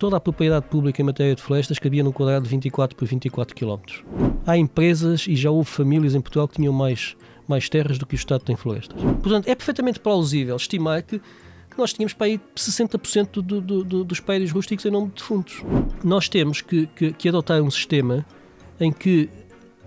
Toda a propriedade pública em matéria de florestas cabia num quadrado de 24 por 24 km. Há empresas e já houve famílias em Portugal que tinham mais terras do que o Estado tem florestas. Portanto, é perfeitamente plausível estimar que nós tínhamos para aí 60% dos prédios rústicos em nome de defuntos. Nós temos que adotar um sistema em que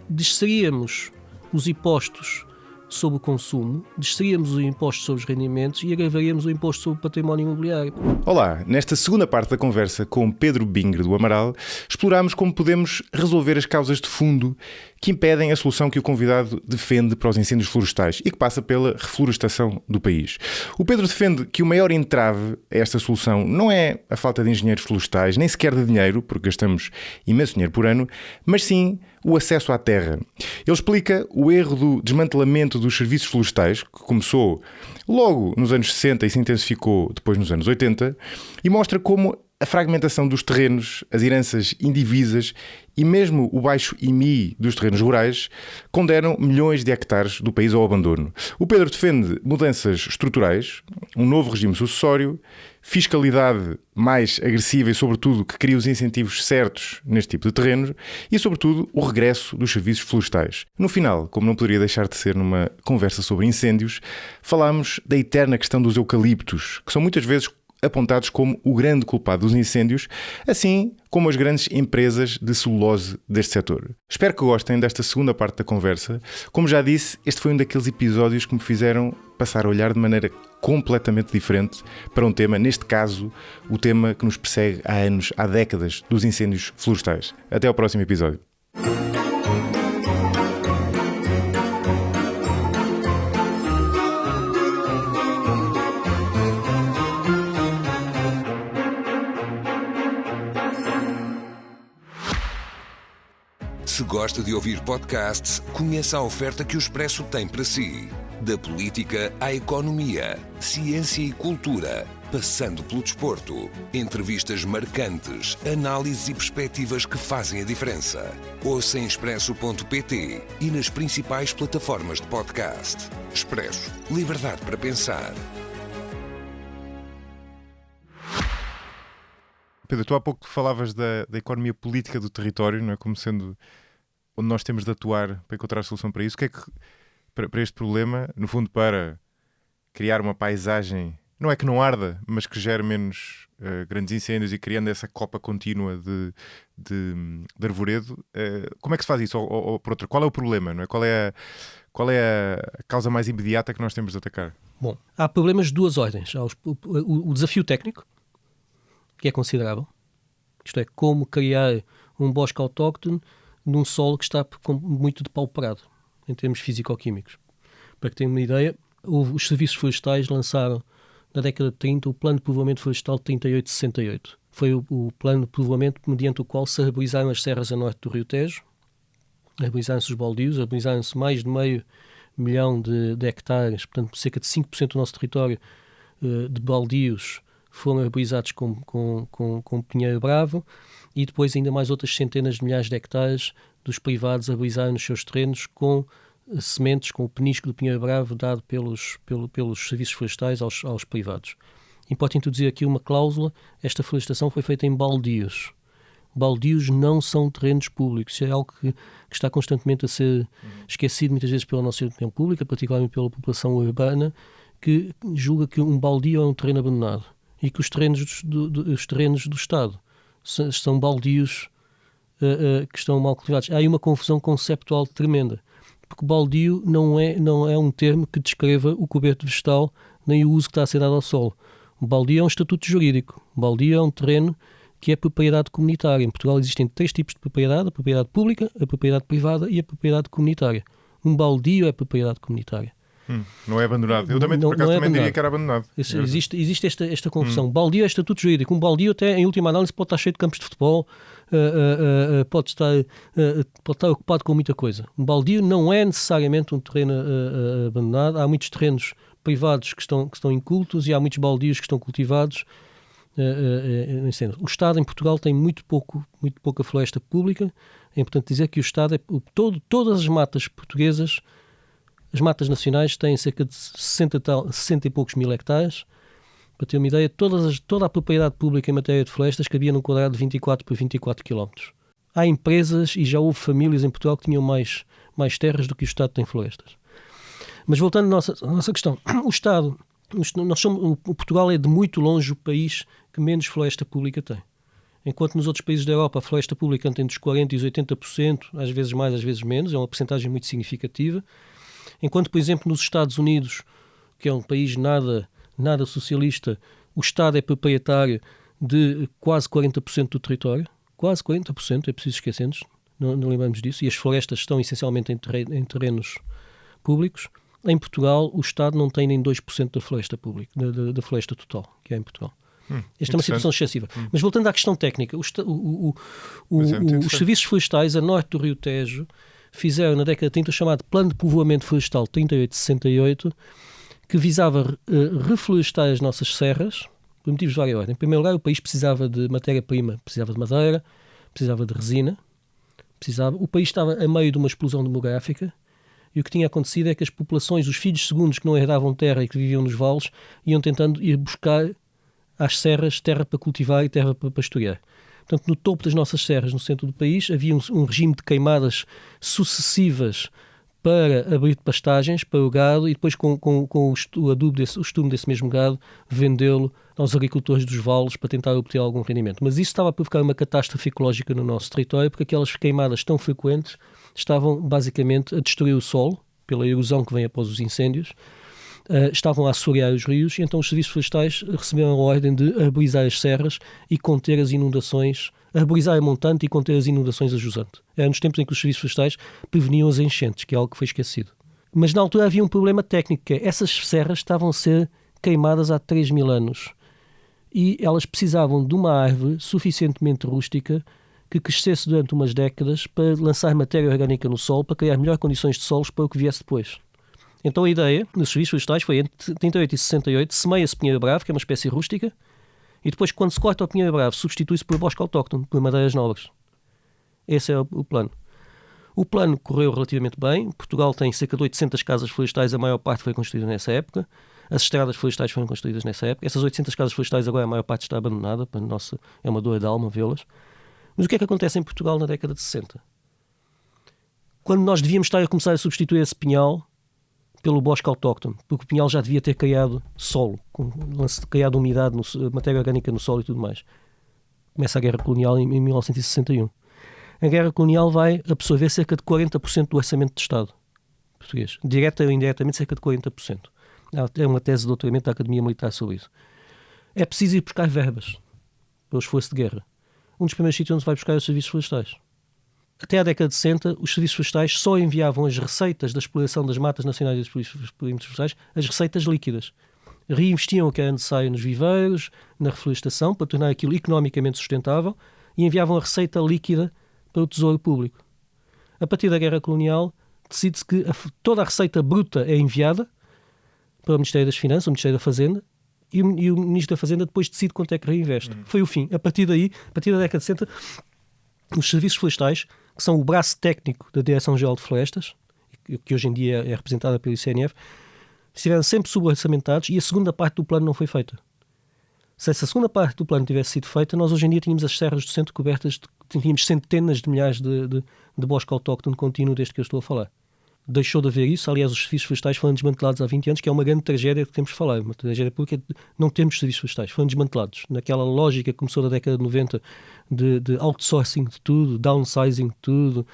desceríamos os impostos sobre o consumo, desceríamos o imposto sobre os rendimentos e agravaríamos o imposto sobre o património imobiliário. Olá, nesta segunda parte da conversa com Pedro Bingre do Amaral, exploramos como podemos resolver as causas de fundo que impedem a solução que o convidado defende para os incêndios florestais e que passa pela reflorestação do país. O Pedro defende que o maior entrave a esta solução não é a falta de engenheiros florestais, nem sequer de dinheiro, porque gastamos imenso dinheiro por ano, mas sim o acesso à terra. Ele explica o erro do desmantelamento dos serviços florestais, que começou logo nos anos 60 e se intensificou depois nos anos 80, e mostra como a fragmentação dos terrenos, as heranças indivisas e mesmo o baixo IMI dos terrenos rurais condenam milhões de hectares do país ao abandono. O Pedro defende mudanças estruturais, um novo regime sucessório, fiscalidade mais agressiva e, sobretudo, que cria os incentivos certos neste tipo de terrenos e, sobretudo, o regresso dos serviços florestais. No final, como não poderia deixar de ser numa conversa sobre incêndios, falámos da eterna questão dos eucaliptos, que são muitas vezes apontados como o grande culpado dos incêndios, assim como as grandes empresas de celulose deste setor. Espero que gostem desta segunda parte da conversa. Como já disse, este foi um daqueles episódios que me fizeram passar a olhar de maneira completamente diferente para um tema, neste caso, o tema que nos persegue há anos, há décadas, dos incêndios florestais. Até ao próximo episódio. Se gosta de ouvir podcasts, conheça a oferta que o Expresso tem para si. Da política à economia, ciência e cultura, passando pelo desporto. Entrevistas marcantes, análises e perspectivas que fazem a diferença. Ouça em expresso.pt e nas principais plataformas de podcast. Expresso. Liberdade para pensar. Pedro, tu há pouco falavas da economia política do território, não é? Como sendo onde nós temos de atuar para encontrar a solução para isso. O que é que, para este problema, no fundo, para criar uma paisagem, não é que não arda, mas que gere menos grandes incêndios e criando essa copa contínua de arvoredo, como é que se faz isso? Ou por outra, qual é o problema, não é? Qual é a causa mais imediata que nós temos de atacar? Bom, há problemas de duas ordens. Há o desafio técnico, que é considerável. Isto é, como criar um bosque autóctone num solo que está muito depauperado, em termos físico-químicos. Para que tenham uma ideia, os serviços florestais lançaram, na década de 30, o Plano de Povoamento Florestal de 38-68. Foi o plano de povoamento mediante o qual se arborizaram as serras a norte do Rio Tejo, arborizaram-se os baldios, arborizaram-se mais de 500 mil de hectares, portanto, cerca de 5% do nosso território de baldios foram arborizados com pinheiro bravo, e depois ainda mais outras centenas de milhares de hectares dos privados arborizaram nos seus terrenos com sementes, com o penisco do pinheiro bravo dado pelos serviços florestais aos privados. Importa introduzir aqui uma cláusula: esta florestação foi feita em baldios. Baldios não são terrenos públicos. Isso é algo que está constantemente a ser esquecido muitas vezes pela nossa opinião pública, particularmente pela população urbana, que julga que um baldio é um terreno abandonado e que os terrenos do Estado são baldios que estão mal cultivados. Há aí uma confusão conceptual tremenda, porque baldio não é um termo que descreva o coberto vegetal nem o uso que está a ser dado ao solo. O baldio é um estatuto jurídico. O baldio é um terreno que é propriedade comunitária. Em Portugal existem 3 tipos de propriedade: a propriedade pública, a propriedade privada e a propriedade comunitária. Um baldio é propriedade comunitária. Não é abandonado. Eu também, por acaso, também diria que era abandonado. Existe esta confusão. Baldio é estatuto jurídico. Um baldio, até em última análise, pode estar cheio de campos de futebol, pode estar ocupado com muita coisa. Um baldio não é necessariamente um terreno abandonado. Há muitos terrenos privados que estão incultos e há muitos baldios que estão cultivados. O Estado em Portugal tem muito pouca floresta pública. É importante dizer que o Estado todas as matas portuguesas, as matas nacionais, têm cerca de 60 e poucos mil hectares. Para ter uma ideia, toda a propriedade pública em matéria de florestas cabia num quadrado de 24 por 24 km. Há empresas e já houve famílias em Portugal que tinham mais terras do que o Estado tem florestas. Mas voltando à nossa questão, o Estado, Portugal é de muito longe o país que menos floresta pública tem. Enquanto nos outros países da Europa a floresta pública tem entre os 40% e os 80%, às vezes mais, às vezes menos, é uma percentagem muito significativa. Enquanto, por exemplo, nos Estados Unidos, que é um país nada socialista, o Estado é proprietário de quase 40% do território. Quase 40%, é preciso esquecermos, não lembramos disso, e as florestas estão essencialmente em terrenos públicos. Em Portugal, o Estado não tem nem 2% da floresta pública, da floresta total, que é em Portugal. Esta é uma situação excessiva. Mas voltando à questão técnica, os serviços florestais a norte do Rio Tejo fizeram na década de 30 o chamado Plano de Povoamento Florestal 3868, que visava reflorestar as nossas serras, por motivos de várias ordens. Em primeiro lugar, o país precisava de matéria-prima, precisava de madeira, precisava de resina, o país estava a meio de uma explosão demográfica, e o que tinha acontecido é que as populações, os filhos segundos que não herdavam terra e que viviam nos vales, iam tentando ir buscar às serras terra para cultivar e terra para pastorear. Portanto, no topo das nossas serras, no centro do país, havia um regime de queimadas sucessivas para abrir pastagens para o gado e depois com o adubo, o estume desse mesmo gado, vendê-lo aos agricultores dos vales para tentar obter algum rendimento. Mas isso estava a provocar uma catástrofe ecológica no nosso território, porque aquelas queimadas tão frequentes estavam basicamente a destruir o solo, pela erosão que vem após os incêndios, estavam a assorear os rios, e então os serviços florestais receberam a ordem de arborizar as serras e conter as inundações, arborizar a montante e conter as inundações a jusante. Era nos tempos em que os serviços florestais preveniam as enchentes, que é algo que foi esquecido. Mas na altura havia um problema técnico, que é essas serras estavam a ser queimadas há 3.000 anos e elas precisavam de uma árvore suficientemente rústica que crescesse durante umas décadas para lançar matéria orgânica no solo, para criar melhores condições de solos para o que viesse depois. Então a ideia nos serviços florestais foi, entre 38 e 68, semeia-se pinheiro bravo, que é uma espécie rústica, e depois, quando se corta o pinheiro bravo, substitui-se por bosque autóctone, por madeiras nobres. Esse é o plano. O plano correu relativamente bem. Portugal tem cerca de 800 casas florestais, a maior parte foi construída nessa época. As estradas florestais foram construídas nessa época. Essas 800 casas florestais agora a maior parte está abandonada, para nossa, é uma dor de alma vê-las. Mas o que é que acontece em Portugal na década de 60? Quando nós devíamos estar a começar a substituir esse pinhal pelo bosque autóctone, porque o pinhal já devia ter criado solo, criado umidade, matéria orgânica no solo e tudo mais. Começa a Guerra Colonial em 1961. A Guerra Colonial vai absorver cerca de 40% do orçamento do Estado português. Direta ou indiretamente, cerca de 40%. Há uma tese de doutoramento da Academia Militar sobre isso. É preciso ir buscar verbas para o esforço de guerra. Um dos primeiros sítios onde se vai buscar é os serviços florestais. Até à década de 60, os serviços florestais só enviavam as receitas da exploração das matas nacionais e dos perímetros florestais, as receitas líquidas. Reinvestiam o que era necessário nos viveiros, na reflorestação, para tornar aquilo economicamente sustentável, e enviavam a receita líquida para o Tesouro Público. A partir da Guerra Colonial, decide-se que toda a receita bruta é enviada para o Ministério das Finanças, o Ministério da Fazenda, e o Ministro da Fazenda depois decide quanto é que reinveste. Foi o fim. A partir daí, a partir da década de 60, os serviços florestais, que são o braço técnico da Direção-Geral de Florestas, que hoje em dia é representada pelo ICNF, estiveram sempre suborçamentados e a segunda parte do plano não foi feita. Se essa segunda parte do plano tivesse sido feita, nós hoje em dia tínhamos as serras do centro cobertas, tínhamos centenas de milhares de bosque autóctone contínuo deste que eu estou a falar. Deixou de haver isso. Aliás, os serviços florestais foram desmantelados há 20 anos, que é uma grande tragédia que temos de falar. Uma tragédia porque não temos serviços florestais. Foram desmantelados. Naquela lógica que começou na década de 90 de outsourcing de tudo, downsizing de tudo,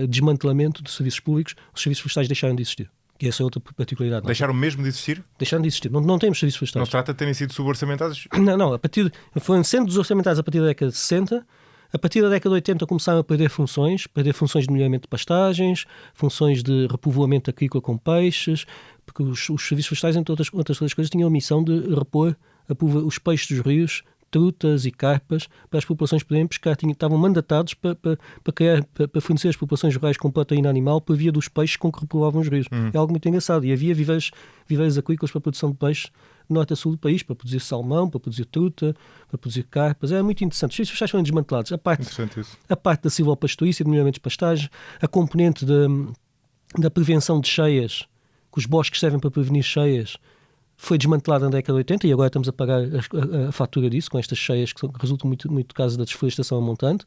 desmantelamento de serviços públicos, os serviços florestais deixaram de existir. E essa é outra particularidade. Deixaram mesmo de existir? Deixaram de existir. Não temos serviços florestais. Não se trata de terem sido suborçamentados? Não. Foram sendo desorçamentados a partir da década de 60. A partir da década de 80 começaram a perder funções de melhoramento de pastagens, funções de repovoamento agrícola com peixes, porque os serviços florestais, entre outras coisas, tinham a missão de repor os peixes dos rios, trutas e carpas, para as populações poderem pescar. Estavam mandatados para fornecer as populações rurais com proteína animal por via dos peixes com que repovoavam os rios. É algo muito engraçado. E havia viveiros agrícolas para a produção de peixe norte a sul do país, para produzir salmão, para produzir truta, para produzir carpas. Era muito interessante. Os serviços florestais foram desmantelados. A parte da silvopastorícia, de melhoramento de pastagens, a componente da prevenção de cheias, que os bosques servem para prevenir cheias, foi desmantelada na década de 80 e agora estamos a pagar a fatura disso, com estas cheias que resultam muito do caso da desflorestação a montante.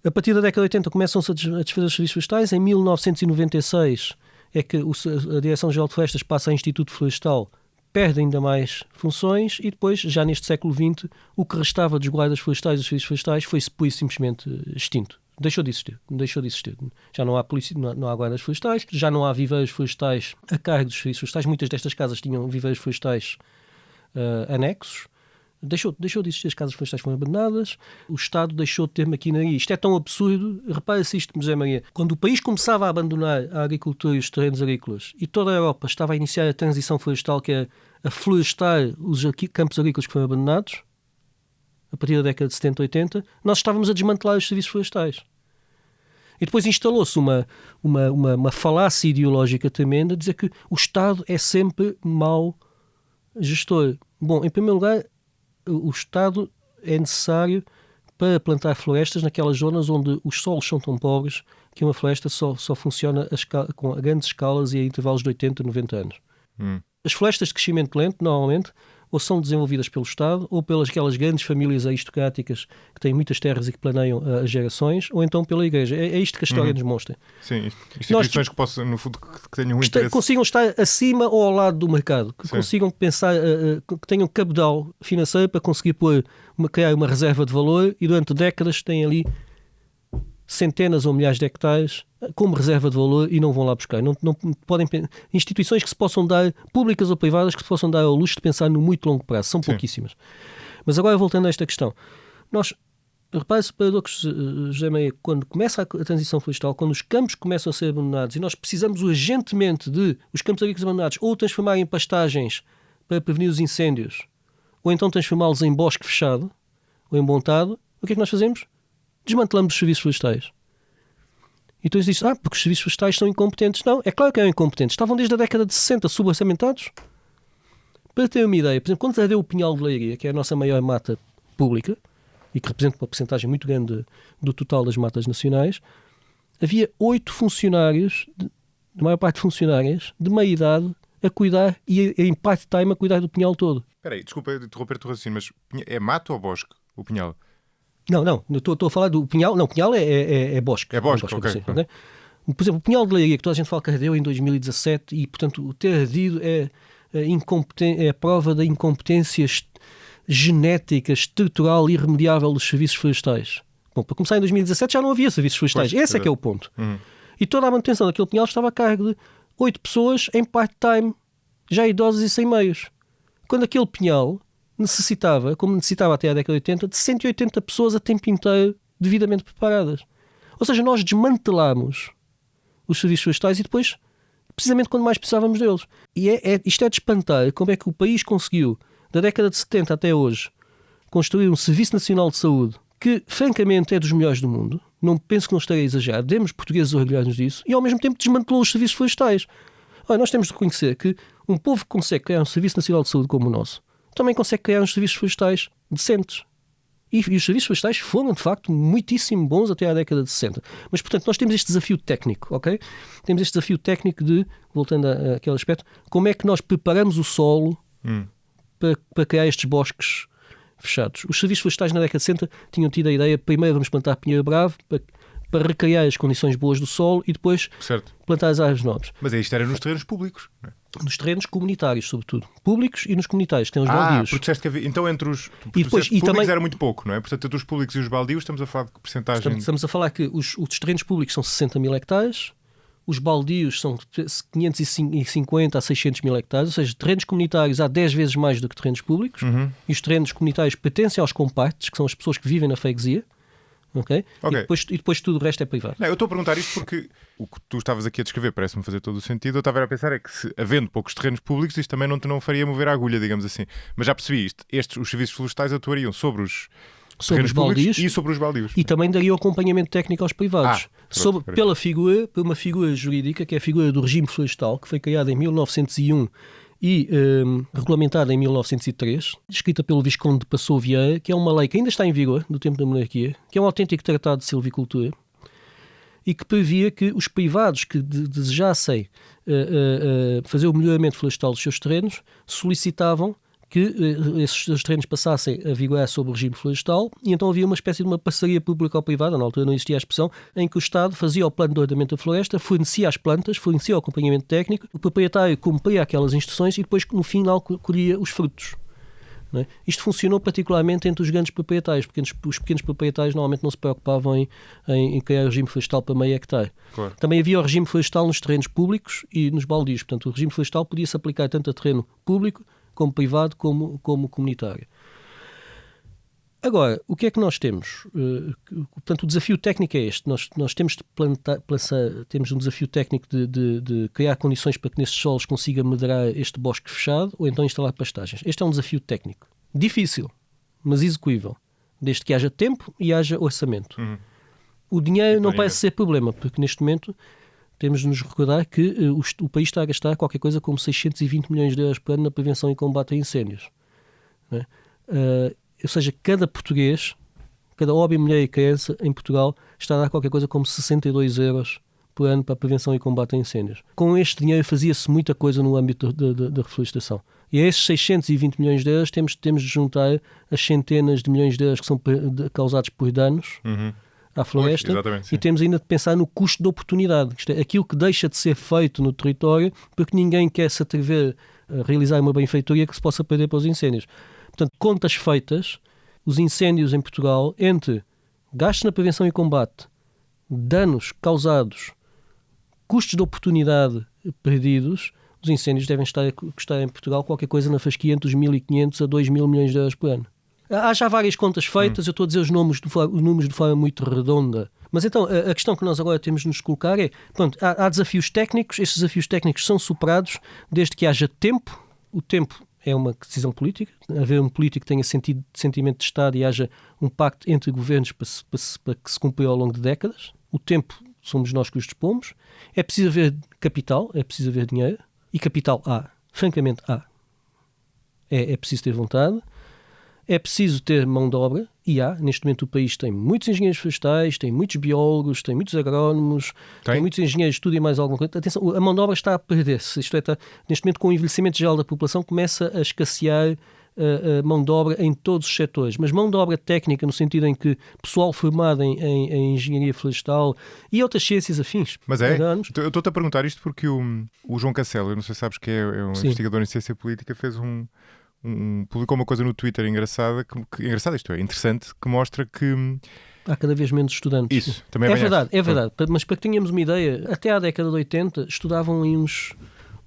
A partir da década de 80 começam-se a desfazer os serviços florestais. Em 1996 é que a Direção-Geral de Florestas passa a Instituto Florestal, perde ainda mais funções e depois, já neste século XX, o que restava dos guardas florestais e dos serviços florestais foi pura e simplesmente extinto. Deixou de existir. Já não há polícia, não há guardas florestais, já não há viveiros florestais a cargo dos serviços florestais. Muitas destas casas tinham viveiros florestais anexos. Deixou de existir, as casas florestais foram abandonadas, o Estado deixou de ter maquinaria. Isto é tão absurdo, repara-se isto, José Maria. Quando o país começava a abandonar a agricultura e os terrenos agrícolas e toda a Europa estava a iniciar a transição florestal, que é a florestar os campos agrícolas que foram abandonados, a partir da década de 70, 80, nós estávamos a desmantelar os serviços florestais. E depois instalou-se uma falácia ideológica tremenda, dizer que o Estado é sempre mau gestor. Bom, em primeiro lugar, o Estado é necessário para plantar florestas naquelas zonas onde os solos são tão pobres que uma floresta só funciona com grandes escalas e a intervalos de 80, 90 anos. As florestas de crescimento lento, normalmente, ou são desenvolvidas pelo Estado, ou pelas aquelas grandes famílias aristocráticas que têm muitas terras e que planeiam as gerações, ou então pela Igreja. É isto que a história nos mostra. Sim, instituições que possam, no fundo, que tenham um interesse... consigam estar acima ou ao lado do mercado, que consigam pensar, que tenham capital financeiro para conseguir criar uma reserva de valor e durante décadas têm ali centenas ou milhares de hectares como reserva de valor e não vão lá buscar. Não podem, instituições que se possam dar, públicas ou privadas, que se possam dar ao luxo de pensar no muito longo prazo. São pouquíssimas. Mas agora, voltando a esta questão, repare-se o paradoxo, José Maria, quando começa a transição florestal, quando os campos começam a ser abandonados e nós precisamos urgentemente de os campos agrícolas abandonados ou transformar em pastagens para prevenir os incêndios, ou então transformá-los em bosque fechado ou em montado, o que é que nós fazemos? Desmantelamos os serviços florestais. E tu dizes, porque os serviços florestais são incompetentes. Não, é claro que eram incompetentes. Estavam desde a década de 60 suborçamentados. Para ter uma ideia, por exemplo, quando ardeu o Pinhal de Leiria, que é a nossa maior mata pública, e que representa uma porcentagem muito grande do total das matas nacionais, havia 8 funcionários, de maior parte funcionárias, de meia-idade, a cuidar, e em part-time a cuidar do Pinhal todo. Espera aí, desculpa interromper-te o raciocínio, mas é mato ou bosque, o Pinhal? Não, estou a falar do Pinhal. Não, Pinhal é bosque. É bosque, ok. Assim, okay? Por exemplo, o Pinhal de Leiria, que toda a gente fala que ardeu em 2017 e, portanto, o ter ardido é a prova da incompetência genética, estrutural e irremediável dos serviços florestais. Bom, para começar, em 2017 já não havia serviços florestais. Esse é que é o ponto. E toda a manutenção daquele Pinhal estava a cargo de 8 pessoas em part-time, já idosas e sem meios. Quando aquele Pinhal necessitava, como necessitava até a década de 80, de 180 pessoas a tempo inteiro devidamente preparadas. Ou seja, nós desmantelámos os serviços florestais e depois, precisamente quando mais precisávamos deles. E isto é de espantar como é que o país conseguiu, da década de 70 até hoje, construir um Serviço Nacional de Saúde que, francamente, é dos melhores do mundo. Não penso que não esteja a exagerar. Devemos portugueses orgulhar-nos disso. E, ao mesmo tempo, desmantelou os serviços florestais. Olha, nós temos de reconhecer que um povo que consegue criar um Serviço Nacional de Saúde como o nosso também consegue criar uns serviços florestais decentes. E os serviços florestais foram, de facto, muitíssimo bons até à década de 60. Mas, portanto, nós temos este desafio técnico, ok? Temos este desafio técnico de, voltando àquele aspecto, como é que nós preparamos o solo para criar estes bosques fechados. Os serviços florestais na década de 60 tinham tido a ideia, primeiro vamos plantar pinheiro bravo para recriar as condições boas do solo e depois plantar as árvores nobres. Mas isto era nos terrenos públicos, não é? Nos terrenos comunitários, sobretudo. Públicos e nos comunitários, que têm os baldios. Porque disseste que havia... Então, entre os públicos também... era muito pouco, não é? Portanto, entre os públicos e os baldios, estamos a falar de que porcentagem... Estamos a falar que os terrenos públicos são 60 mil hectares, os baldios são 550 a 600 mil hectares, ou seja, terrenos comunitários há 10 vezes mais do que terrenos públicos, e os terrenos comunitários pertencem aos compartes, que são as pessoas que vivem na freguesia. Okay? E depois tudo o resto é privado. Não, eu estou a perguntar isto porque o que tu estavas aqui a descrever parece-me fazer todo o sentido. Eu estava a pensar é que, havendo poucos terrenos públicos, isto também não faria mover a agulha, digamos assim. Mas já percebi isto. Os serviços florestais atuariam sobre os terrenos públicos e sobre os baldios. E também dariam acompanhamento técnico aos privados. Por uma figura jurídica, que é a figura do regime florestal, que foi criada em 1901 e regulamentada em 1903, escrita pelo Visconde de Passou Vieira, que é uma lei que ainda está em vigor, do tempo da monarquia, que é um autêntico tratado de silvicultura, e que previa que os privados que desejassem fazer o melhoramento florestal dos seus terrenos solicitavam que esses terrenos passassem a vigorar sob o regime florestal, e então havia uma espécie de uma parceria público-privada, na altura não existia a expressão, em que o Estado fazia o plano de ordenamento da floresta, fornecia as plantas, fornecia o acompanhamento técnico, o proprietário cumpria aquelas instruções e depois no final colhia os frutos. Não é? Isto funcionou particularmente entre os grandes proprietários, porque os pequenos proprietários normalmente não se preocupavam em criar regime florestal para meio hectare. Claro. Também havia o regime florestal nos terrenos públicos e nos baldios, portanto o regime florestal podia-se aplicar tanto a terreno público como privado, como comunitário. Agora, o que é que nós temos? Portanto, o desafio técnico é este. Nós temos de temos um desafio técnico de criar condições para que nesses solos consiga moderar este bosque fechado ou então instalar pastagens. Este é um desafio técnico. Difícil, mas execuível. Desde que haja tempo e haja orçamento. O dinheiro não parece ser problema, porque neste momento temos de nos recordar que o país está a gastar qualquer coisa como 620 milhões de euros por ano na prevenção e combate a incêndios. Não é? Ou seja, cada português, cada homem, mulher e criança em Portugal está a dar qualquer coisa como 62 euros por ano para a prevenção e combate a incêndios. Com este dinheiro fazia-se muita coisa no âmbito da reflorestação. E a esses 620 milhões de euros temos de juntar as centenas de milhões de euros que são causados por danos à floresta, e temos ainda de pensar no custo de oportunidade, isto é, aquilo que deixa de ser feito no território porque ninguém quer se atrever a realizar uma benfeitoria que se possa perder para os incêndios. Portanto, contas feitas, os incêndios em Portugal, entre gastos na prevenção e combate, danos causados, custos de oportunidade perdidos, os incêndios devem estar a custar em Portugal qualquer coisa na fasquia entre os 1.500 a 2 mil milhões de euros por ano. Há já várias contas feitas, eu estou a dizer os números de forma muito redonda. Mas então, a questão que nós agora temos de nos colocar é, pronto, há desafios técnicos, estes desafios técnicos são superados desde que haja tempo. O tempo é uma decisão política, haver um político que tenha sentimento de Estado e haja um pacto entre governos para que se cumpra ao longo de décadas. O tempo somos nós que os dispomos. É preciso haver capital, é preciso haver dinheiro, e capital há, francamente há. É preciso ter vontade. É preciso ter mão de obra, e há. Neste momento o país tem muitos engenheiros florestais, tem muitos biólogos, tem muitos agrónomos, tem muitos engenheiros de tudo e mais alguma coisa. Atenção, a mão de obra está a perder-se. Isto é, neste momento, com o envelhecimento geral da população, começa a escassear a mão de obra em todos os setores. Mas mão de obra técnica, no sentido em que pessoal formado em engenharia florestal e outras ciências afins. Mas eu estou-te a perguntar isto porque o João Cancelo, eu não sei se sabes que é um investigador em ciência política, fez publicou uma coisa no Twitter engraçada, isto é, interessante, que mostra que há cada vez menos estudantes. Isso, também é verdade. Mas para que tenhamos uma ideia, até à década de 80 estudavam aí uns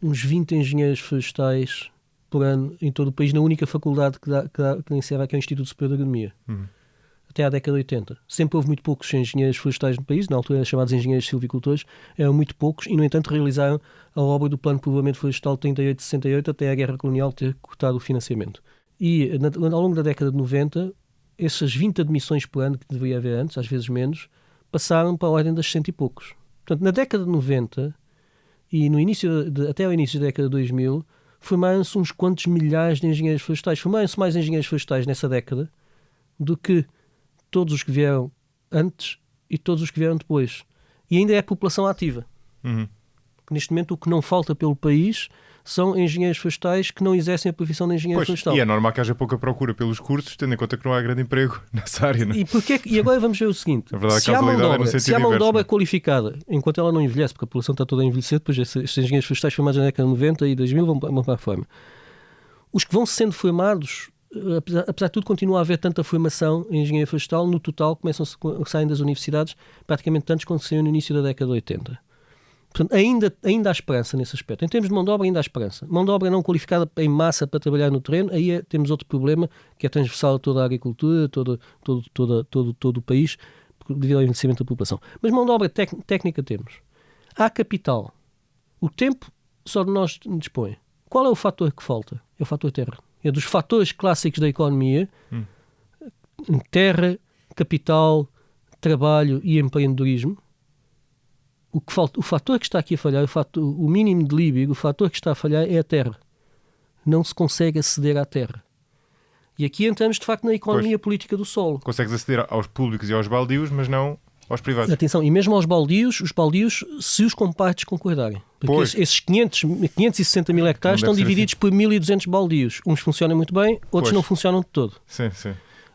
20 engenheiros florestais por ano em todo o país, na única faculdade que iniciava, que é o Instituto Superior de Agronomia. Até à década de 80. Sempre houve muito poucos engenheiros florestais no país, na altura eram chamados engenheiros silvicultores, eram muito poucos, e no entanto realizaram a obra do Plano de Povoamento Florestal de 38-68 até a Guerra Colonial ter cortado o financiamento. E ao longo da década de 90, essas 20 admissões por ano, que deveria haver antes, às vezes menos, passaram para a ordem das 100 e poucos. Portanto, na década de 90 e até ao início da década de 2000, formaram-se uns quantos milhares de engenheiros florestais. Formaram-se mais engenheiros florestais nessa década do que todos os que vieram antes e todos os que vieram depois. E ainda é a população ativa. Neste momento, o que não falta pelo país são engenheiros florestais que não exercem a profissão de engenheiro florestal. E é normal que haja pouca procura pelos cursos, tendo em conta que não há grande emprego nessa área. Não? E agora vamos ver o seguinte. Se há mão de obra qualificada, enquanto ela não envelhece, porque a população está toda a envelhecer, depois estes engenheiros florestais formados na década de 90 e 2000 vão para a forma. Os que vão sendo formados, apesar de tudo, continua a haver tanta formação em engenharia florestal, no total saem das universidades praticamente tantos quanto saíram no início da década de 80. Portanto, ainda há esperança nesse aspecto. Em termos de mão de obra, ainda há esperança. Mão de obra não qualificada em massa para trabalhar no terreno, aí temos outro problema, que é transversal a toda a agricultura, todo o país, devido ao envelhecimento da população. Mas mão de obra técnica temos. Há capital. O tempo só de nós dispõe. Qual é o fator que falta? É o fator terra. É dos fatores clássicos da economia, terra, capital, trabalho e empreendedorismo. O fator que está aqui a falhar, o mínimo de Liebig, o fator que está a falhar é a terra. Não se consegue aceder à terra. E aqui entramos, de facto, na economia política do solo. Consegues aceder aos públicos e aos baldios, mas não aos privados. Atenção, e mesmo aos baldios, os baldios, se os compartes concordarem. Porque esses 560 mil hectares estão divididos por 1.200 baldios. Uns funcionam muito bem, outros não funcionam de todo. Sim.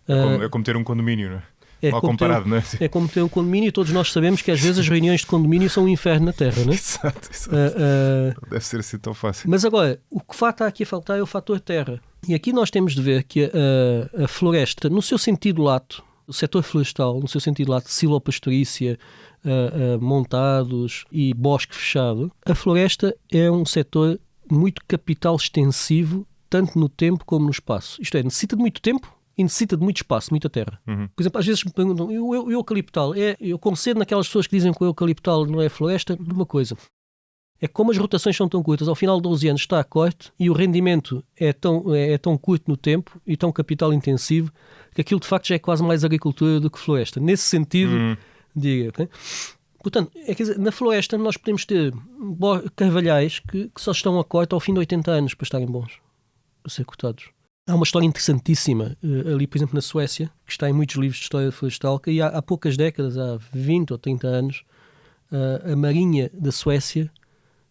É como ter um condomínio, não é? Mal comparado, não é? É como ter um condomínio e todos nós sabemos que às vezes as reuniões de condomínio são um inferno na Terra, não é? Exato. Deve ser assim tão fácil. Mas agora, o que está aqui a faltar é o fator terra. E aqui nós temos de ver que a floresta, no seu sentido lato, o setor florestal, no seu sentido lato, silopastorícia, montados e bosque fechado, a floresta é um setor muito capital extensivo, tanto no tempo como no espaço. Isto é, necessita de muito tempo e necessita de muito espaço, muita terra. Por exemplo, às vezes me perguntam, o eucaliptal, eu concedo naquelas pessoas que dizem que o eucaliptal não é floresta, de uma coisa. É que como as rotações são tão curtas, ao final de 12 anos está a corte e o rendimento é tão curto no tempo e tão capital intensivo que aquilo de facto já é quase mais agricultura do que floresta. Nesse sentido, diga. Okay? Portanto, quer dizer, na floresta nós podemos ter carvalhais que só estão a corte ao fim de 80 anos para estarem bons, para ser cortados. Há uma história interessantíssima ali, por exemplo, na Suécia, que está em muitos livros de história florestal, que há poucas décadas, há 20 ou 30 anos, a Marinha da Suécia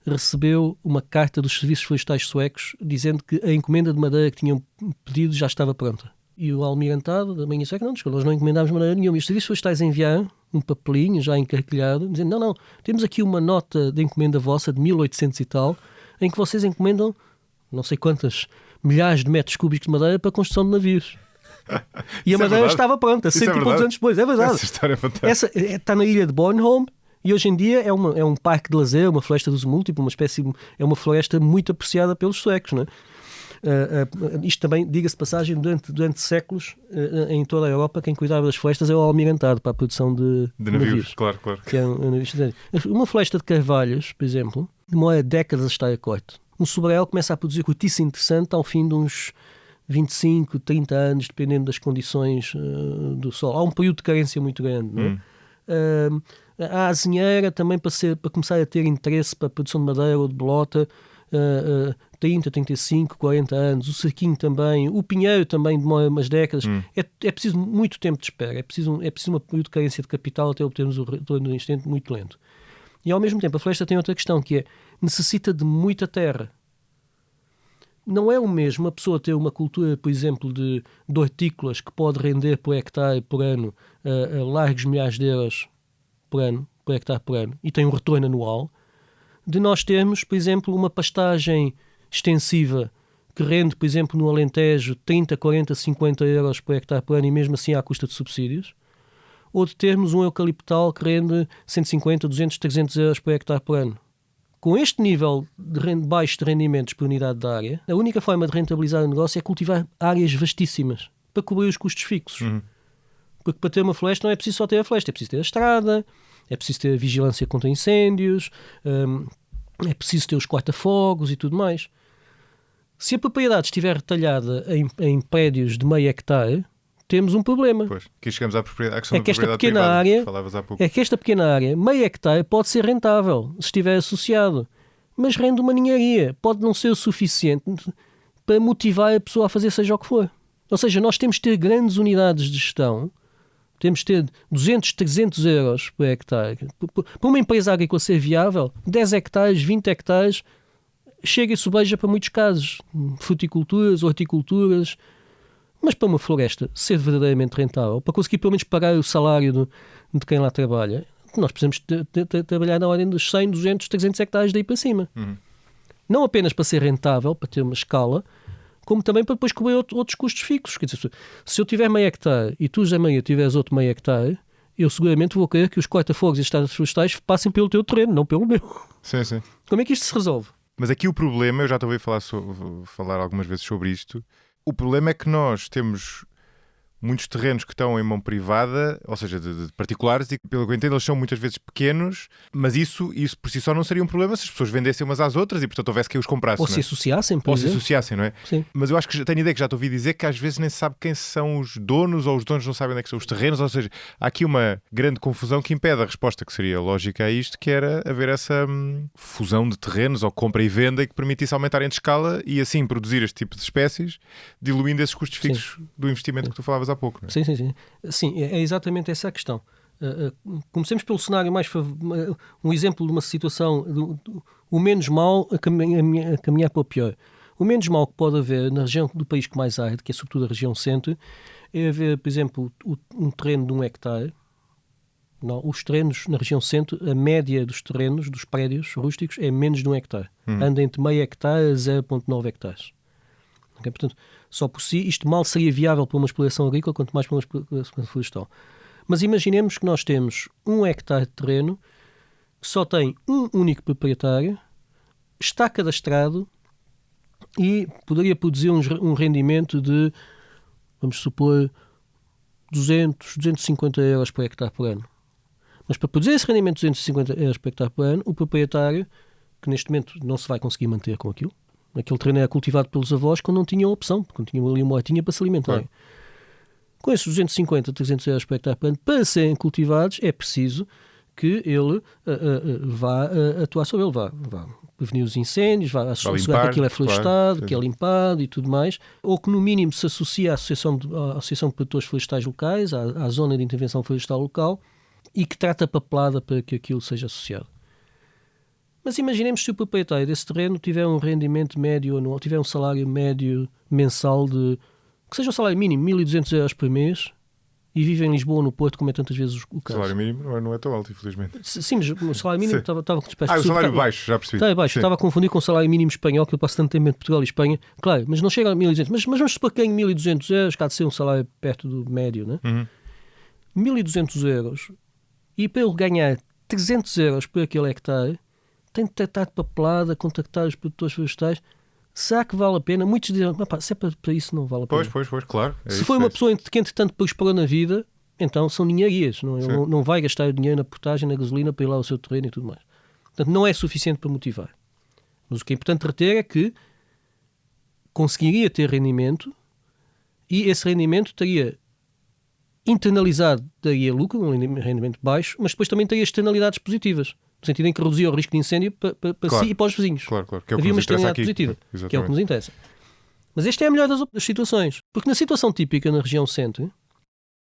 recebeu uma carta dos serviços florestais suecos dizendo que a encomenda de madeira que tinham pedido já estava pronta. E o almirantado da Marinha Sueca, nós não encomendámos madeira nenhuma. E os serviços florestais enviaram um papelinho já encarquilhado, dizendo, não, temos aqui uma nota de encomenda vossa de 1800 e tal, em que vocês encomendam não sei quantas milhares de metros cúbicos de madeira para a construção de navios. E a madeira estava pronta, 100 e poucos anos depois. É verdade. Essa história é fantástica. Está na ilha de Bornholm e hoje em dia é um parque de lazer, uma floresta de uso múltiplo, é uma floresta muito apreciada pelos suecos, não é? Isto também, diga-se de passagem, durante séculos em toda a Europa quem cuidava das florestas é o almirantado para a produção de navios. Claro. Que é uma floresta de carvalhos, por exemplo, demora décadas a estar a corte. Um sobreal começa a produzir cortiça interessante ao fim de uns 25, 30 anos, dependendo das condições do solo. Há um período de carência muito grande. Não é? A azinheira também para começar a ter interesse para a produção de madeira ou de bolota, 30, 35, 40 anos. O cerquinho também. O pinheiro também demora umas décadas. É preciso muito tempo de espera. É preciso um período de carência de capital até obtermos o retorno do instante muito lento. E ao mesmo tempo a floresta tem outra questão, que é necessita de muita terra. Não é o mesmo a pessoa ter uma cultura, por exemplo, de hortícolas que pode render por hectare por ano a largos milhares de euros por hectare por ano, e tem um retorno anual, de nós termos, por exemplo, uma pastagem extensiva que rende, por exemplo, no Alentejo 30, 40, 50 euros por hectare por ano e mesmo assim à custa de subsídios, ou de termos um eucaliptal que rende 150, 200, 300 euros por hectare por ano. Com este nível baixo de rendimentos por unidade de área, a única forma de rentabilizar o negócio é cultivar áreas vastíssimas para cobrir os custos fixos. Porque para ter uma floresta não é preciso só ter a floresta, é preciso ter a estrada, é preciso ter a vigilância contra incêndios, é preciso ter os corta-fogos e tudo mais. Se a propriedade estiver retalhada em prédios de meio hectare, temos um problema. Pois, aqui chegamos à questão da propriedade privada, que falavas há pouco. É que esta pequena área, meio hectare, pode ser rentável, se estiver associado, mas rende uma ninharia. Pode não ser o suficiente para motivar a pessoa a fazer seja o que for. Ou seja, nós temos de ter grandes unidades de gestão, temos de ter 200, 300 euros por hectare. Para uma empresa agrícola ser viável, 10 hectares, 20 hectares, chega e sobeja para muitos casos. Fruticulturas, horticulturas. Mas para uma floresta ser verdadeiramente rentável, para conseguir pelo menos pagar o salário de quem lá trabalha, nós precisamos trabalhar na ordem dos 100, 200, 300 hectares daí para cima. Não apenas para ser rentável, para ter uma escala, como também para depois cobrir outros custos fixos. Quer dizer, se eu tiver meio hectare e tu, José Maria, tiveres outro meio hectare, eu seguramente vou querer que os corta-fogos e as estradas florestais passem pelo teu terreno, não pelo meu. Sim. Como é que isto se resolve? Mas aqui o problema, eu já te ouvi falar algumas vezes sobre isto, o problema é que nós temos muitos terrenos que estão em mão privada, ou seja, de particulares, e pelo que eu entendo eles são muitas vezes pequenos, mas isso por si só não seria um problema se as pessoas vendessem umas às outras e portanto houvesse quem os comprasse. Ou se associassem, por exemplo. Ou se associassem, não é? Sim. Mas eu acho que tenho ideia que já te ouvi dizer que às vezes nem se sabe quem são os donos, ou os donos não sabem onde é que são os terrenos, ou seja, há aqui uma grande confusão que impede a resposta que seria lógica a isto, que era haver essa fusão de terrenos, ou compra e venda, e que permitisse aumentarem de escala e assim produzir este tipo de espécies, diluindo esses custos fixos do investimento que tu falavas há pouco. Não é? Sim. Sim, é exatamente essa a questão. Comecemos pelo cenário um exemplo de uma situação, o menos mau a caminhar para o pior. O menos mau que pode haver na região do país que mais arde, que é sobretudo a região centro, é haver, por exemplo, um terreno de 1 hectare. Não, os terrenos na região centro, a média dos terrenos, dos prédios rústicos, é menos de 1 hectare. Anda entre meio hectare a 0,9 hectares. Okay? Portanto, só por si, isto mal seria viável para uma exploração agrícola, quanto mais para uma exploração florestal. Mas imaginemos que nós temos 1 hectare de terreno que só tem um único proprietário, está cadastrado e poderia produzir um rendimento de, vamos supor, 250 euros por hectare por ano. Mas para produzir esse rendimento de 250 euros por hectare por ano, o proprietário, que neste momento não se vai conseguir manter com aquilo, aquele terreno era cultivado pelos avós quando não tinham opção, quando tinham ali uma hortinha para se alimentarem. Claro. Com esses 250, 300 euros por hectare por ano, para serem cultivados, é preciso que ele vá atuar sobre ele, vá prevenir os incêndios, vá assegurar que aquilo é florestado, claro, que é limpado e tudo mais, ou que no mínimo se associe à Associação de Produtores Florestais Locais, à Zona de Intervenção Florestal Local, e que trata a papelada para que aquilo seja associado. Mas imaginemos se o proprietário desse terreno tiver um rendimento médio anual, tiver um salário médio mensal de, que seja um salário mínimo, 1.200 euros por mês, e vive em Lisboa ou no Porto, como é tantas vezes o caso. O salário mínimo não é tão alto, infelizmente. Sim, mas o salário mínimo estava o salário baixo, já percebi. Estava baixo, estava a confundir com o salário mínimo espanhol, que eu passo tanto tempo entre Portugal e Espanha. Claro, mas não chega a 1.200. Mas vamos supor que ganhe 1.200 euros, cá de ser um salário perto do médio, né? 1.200 euros, e para ele ganhar 300 euros por aquele hectare, tem de tratar de papelada, contactar os produtores florestais. Será que vale a pena? Muitos dizem, se é para isso não vale a pena. Pois, claro. Se for uma pessoa que entretanto prosperou na vida, então são ninharias. Não vai gastar o dinheiro na portagem, na gasolina, para ir lá ao seu terreno e tudo mais. Portanto, não é suficiente para motivar. Mas o que é importante reter é que conseguiria ter rendimento e esse rendimento estaria internalizado, daria lucro, um rendimento baixo, mas depois também teria externalidades positivas. No sentido em que reduzia o risco de incêndio para claro, si e para os vizinhos. Claro, que é o Havia que uma externalidade aqui, positiva, exatamente, que é o que nos interessa. Mas esta é a melhor das situações. Porque na situação típica na região centro,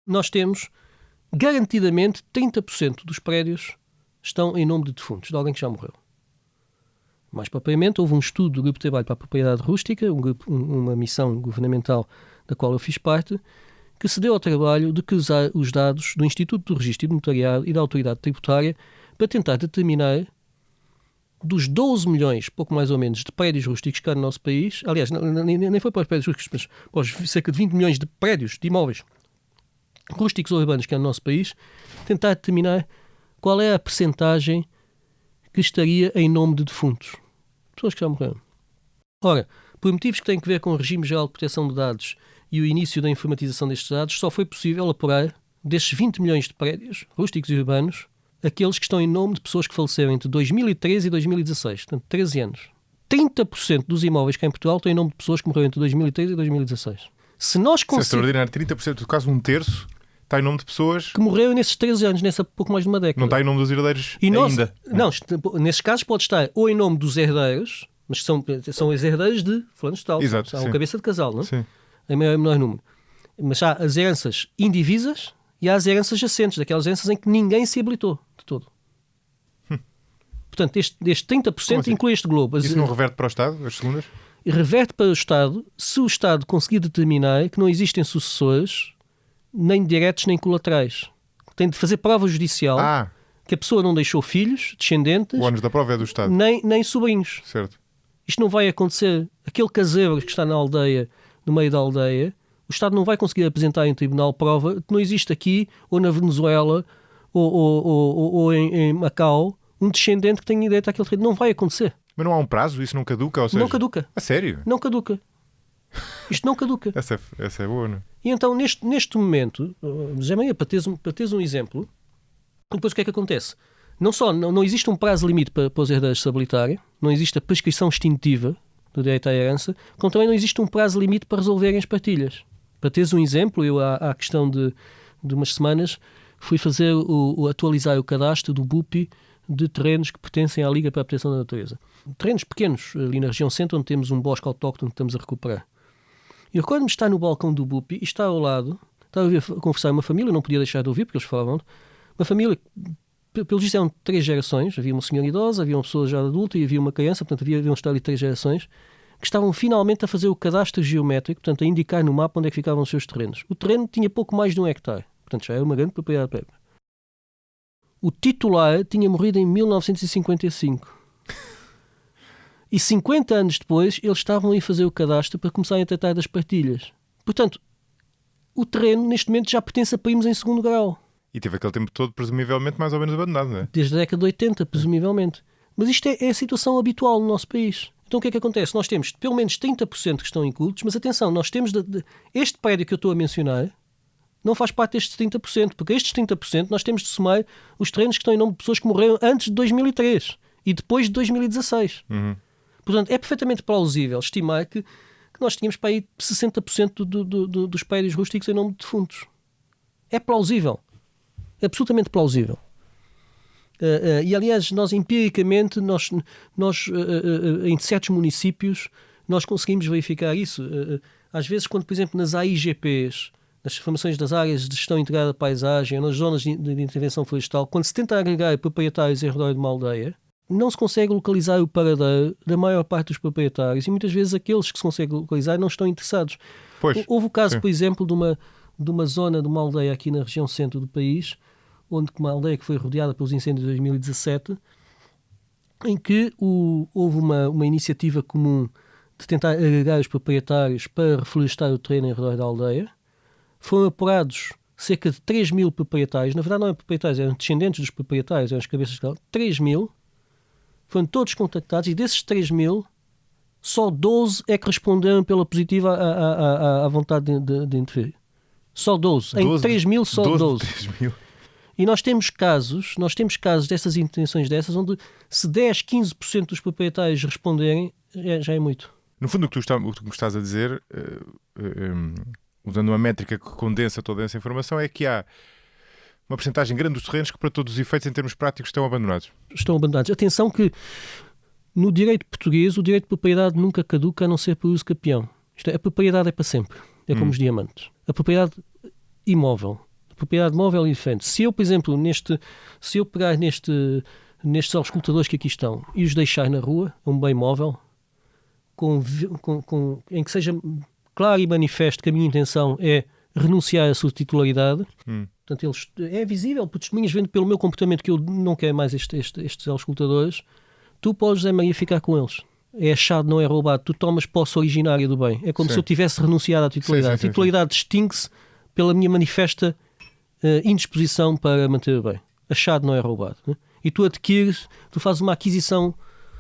nós temos garantidamente 30% dos prédios estão em nome de defuntos, de alguém que já morreu. Mais propriamente, houve um estudo do Grupo de Trabalho para a Propriedade Rústica, uma missão governamental da qual eu fiz parte, que se deu ao trabalho de cruzar os dados do Instituto do Registro e do Notariado e da Autoridade Tributária para tentar determinar dos 12 milhões, pouco mais ou menos, de prédios rústicos que há no nosso país, aliás, nem foi para os prédios rústicos, mas para os cerca de 20 milhões de prédios, de imóveis rústicos ou urbanos que há no nosso país, tentar determinar qual é a percentagem que estaria em nome de defuntos, pessoas que já morreram. Ora, por motivos que têm a ver com o regime geral de proteção de dados e o início da informatização destes dados, só foi possível apurar destes 20 milhões de prédios rústicos e urbanos aqueles que estão em nome de pessoas que faleceram entre 2013 e 2016, portanto 13 anos. 30% dos imóveis cá em Portugal estão em nome de pessoas que morreram entre 2013 e 2016. Se nós Isso é extraordinário, 30% do caso, um terço, está em nome de pessoas que morreram nesses 13 anos, nessa pouco mais de uma década. Não está em nome dos herdeiros ainda. Não, nesses casos pode estar ou em nome dos herdeiros, mas são os herdeiros de fulano de tal. Exato, há uma cabeça de casal, não? Sim. Em maior e menor número. Mas há as heranças indivisas e há as heranças jacentes, daquelas heranças em que ninguém se habilitou de todo. Portanto, este 30% assim? Inclui este globo. Isso não reverte para o Estado, as segundas? Reverte para o Estado se o Estado conseguir determinar que não existem sucessores nem diretos nem colaterais. Tem de fazer prova judicial que a pessoa não deixou filhos, descendentes... O ônus da prova é do Estado. Nem sobrinhos. Certo. Isto não vai acontecer. Aquele caseiro que está na aldeia, no meio da aldeia, o Estado não vai conseguir apresentar em tribunal prova que não existe aqui, ou na Venezuela, ou em Macau, um descendente que tenha direito àquele terreno. Não vai acontecer. Mas não há um prazo? Isso não caduca? Ou seja... Não caduca. A sério? Não caduca. Isto não caduca. Essa é boa, não é? E então, neste momento, José Maria, para teres um exemplo, depois o que é que acontece? Não existe um prazo limite para os herdeiros se habilitarem, não existe a prescrição extintiva do direito à herança, como também não existe um prazo limite para resolverem as partilhas. Para teres um exemplo, eu há questão de umas semanas fui fazer atualizar o cadastro do BUPI de terrenos que pertencem à Liga para a Proteção da Natureza. Terrenos pequenos, ali na região centro, onde temos um bosque autóctone que estamos a recuperar. E recordo-me de estar no balcão do BUPI e estar ao lado, estava a conversar com uma família, não podia deixar de ouvir, porque eles falavam, Uma família, pelo visto, eram 3 gerações. Havia uma senhora idosa, havia uma pessoa já adulta e havia uma criança. Portanto, haviam estado ali 3 gerações que estavam finalmente a fazer o cadastro geométrico, portanto, a indicar no mapa onde é que ficavam os seus terrenos. O terreno tinha pouco mais de 1 hectare. Portanto, já era uma grande propriedade prévia. O titular tinha morrido em 1955. E 50 anos depois, eles estavam a ir fazer o cadastro para começarem a tratar das partilhas. Portanto, o terreno, neste momento, já pertence a primos em segundo grau. E teve aquele tempo todo, presumivelmente, mais ou menos abandonado, não é? Desde a década de 80, presumivelmente. Mas isto é a situação habitual no nosso país. Então o que é que acontece? Nós temos pelo menos 30% que estão incultos, mas atenção, nós temos este prédio que eu estou a mencionar não faz parte destes 30%, porque estes 30% nós temos de somar os terrenos que estão em nome de pessoas que morreram antes de 2003 e depois de 2016. Portanto, é perfeitamente plausível estimar que nós tínhamos para aí 60% dos prédios rústicos em nome de defuntos. É plausível. É absolutamente plausível. E, aliás, nós empiricamente, em certos municípios, nós conseguimos verificar isso. Às vezes, quando, por exemplo, nas AIGPs, nas formações das áreas de gestão integrada da paisagem, nas zonas de intervenção florestal, quando se tenta agregar proprietários em redor de uma aldeia, não se consegue localizar o paradeiro da maior parte dos proprietários e muitas vezes aqueles que se conseguem localizar não estão interessados. Houve o caso, por exemplo, de uma zona, de uma aldeia aqui na região centro do país, onde uma aldeia que foi rodeada pelos incêndios de 2017, em que houve uma iniciativa comum de tentar agregar os proprietários para reflorestar o terreno em redor da aldeia. Foram apurados cerca de 3 mil proprietários, na verdade não eram proprietários, eram descendentes dos proprietários, eram as cabeças de cavalo, 3 mil, foram todos contactados e desses 3 mil, só 12 é que responderam pela positiva à vontade de intervir. Só 12. Em 3 mil, só 12. 3 mil. E nós temos casos dessas intenções dessas, onde se 10, 15% dos proprietários responderem, já é muito. No fundo, o que tu estás a dizer, usando uma métrica que condensa toda essa informação, é que há uma porcentagem grande dos terrenos que, para todos os efeitos, em termos práticos, estão abandonados. Estão abandonados. Atenção que, no direito português, o direito de propriedade nunca caduca a não ser por uso capião. Isto é, a propriedade é para sempre. É como os diamantes. A propriedade imóvel. A propriedade móvel é diferente. Se eu, por exemplo, se eu pegar nestes auscultadores que aqui estão e os deixar na rua, um bem móvel, em que seja claro e manifesto que a minha intenção é renunciar à sua titularidade, portanto, é visível por testemunhas, vendo pelo meu comportamento que eu não quero mais estes auscultadores, tu podes, Zé Maria, ficar com eles. É achado, não é roubado. Tu tomas posse originária do bem. É como se eu tivesse renunciado à titularidade. A titularidade distingue-se pela minha manifesta indisposição para manter o bem. Achado, não é roubado. Né? E tu fazes uma aquisição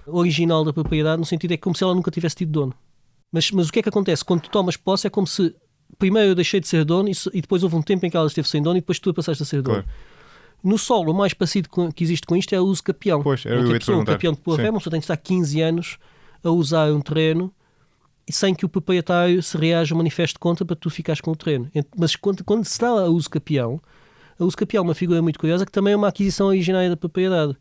original da propriedade, no sentido é como se ela nunca tivesse tido dono. Mas o que é que acontece? Quando tu tomas posse é como se primeiro eu deixei de ser dono e depois houve um tempo em que ela esteve sem dono e depois tu passaste a ser dono. Claro. No solo, o mais parecido que existe com isto é o uso capião. Pois, eu ia te perguntar. Um capião de boa fé, uma pessoa tem de estar 15 anos a usar um terreno sem que o proprietário se reaja ou manifeste contra para tu ficares com o terreno. Mas quando se dá a uso capião é uma figura muito curiosa que também é uma aquisição originária da propriedade.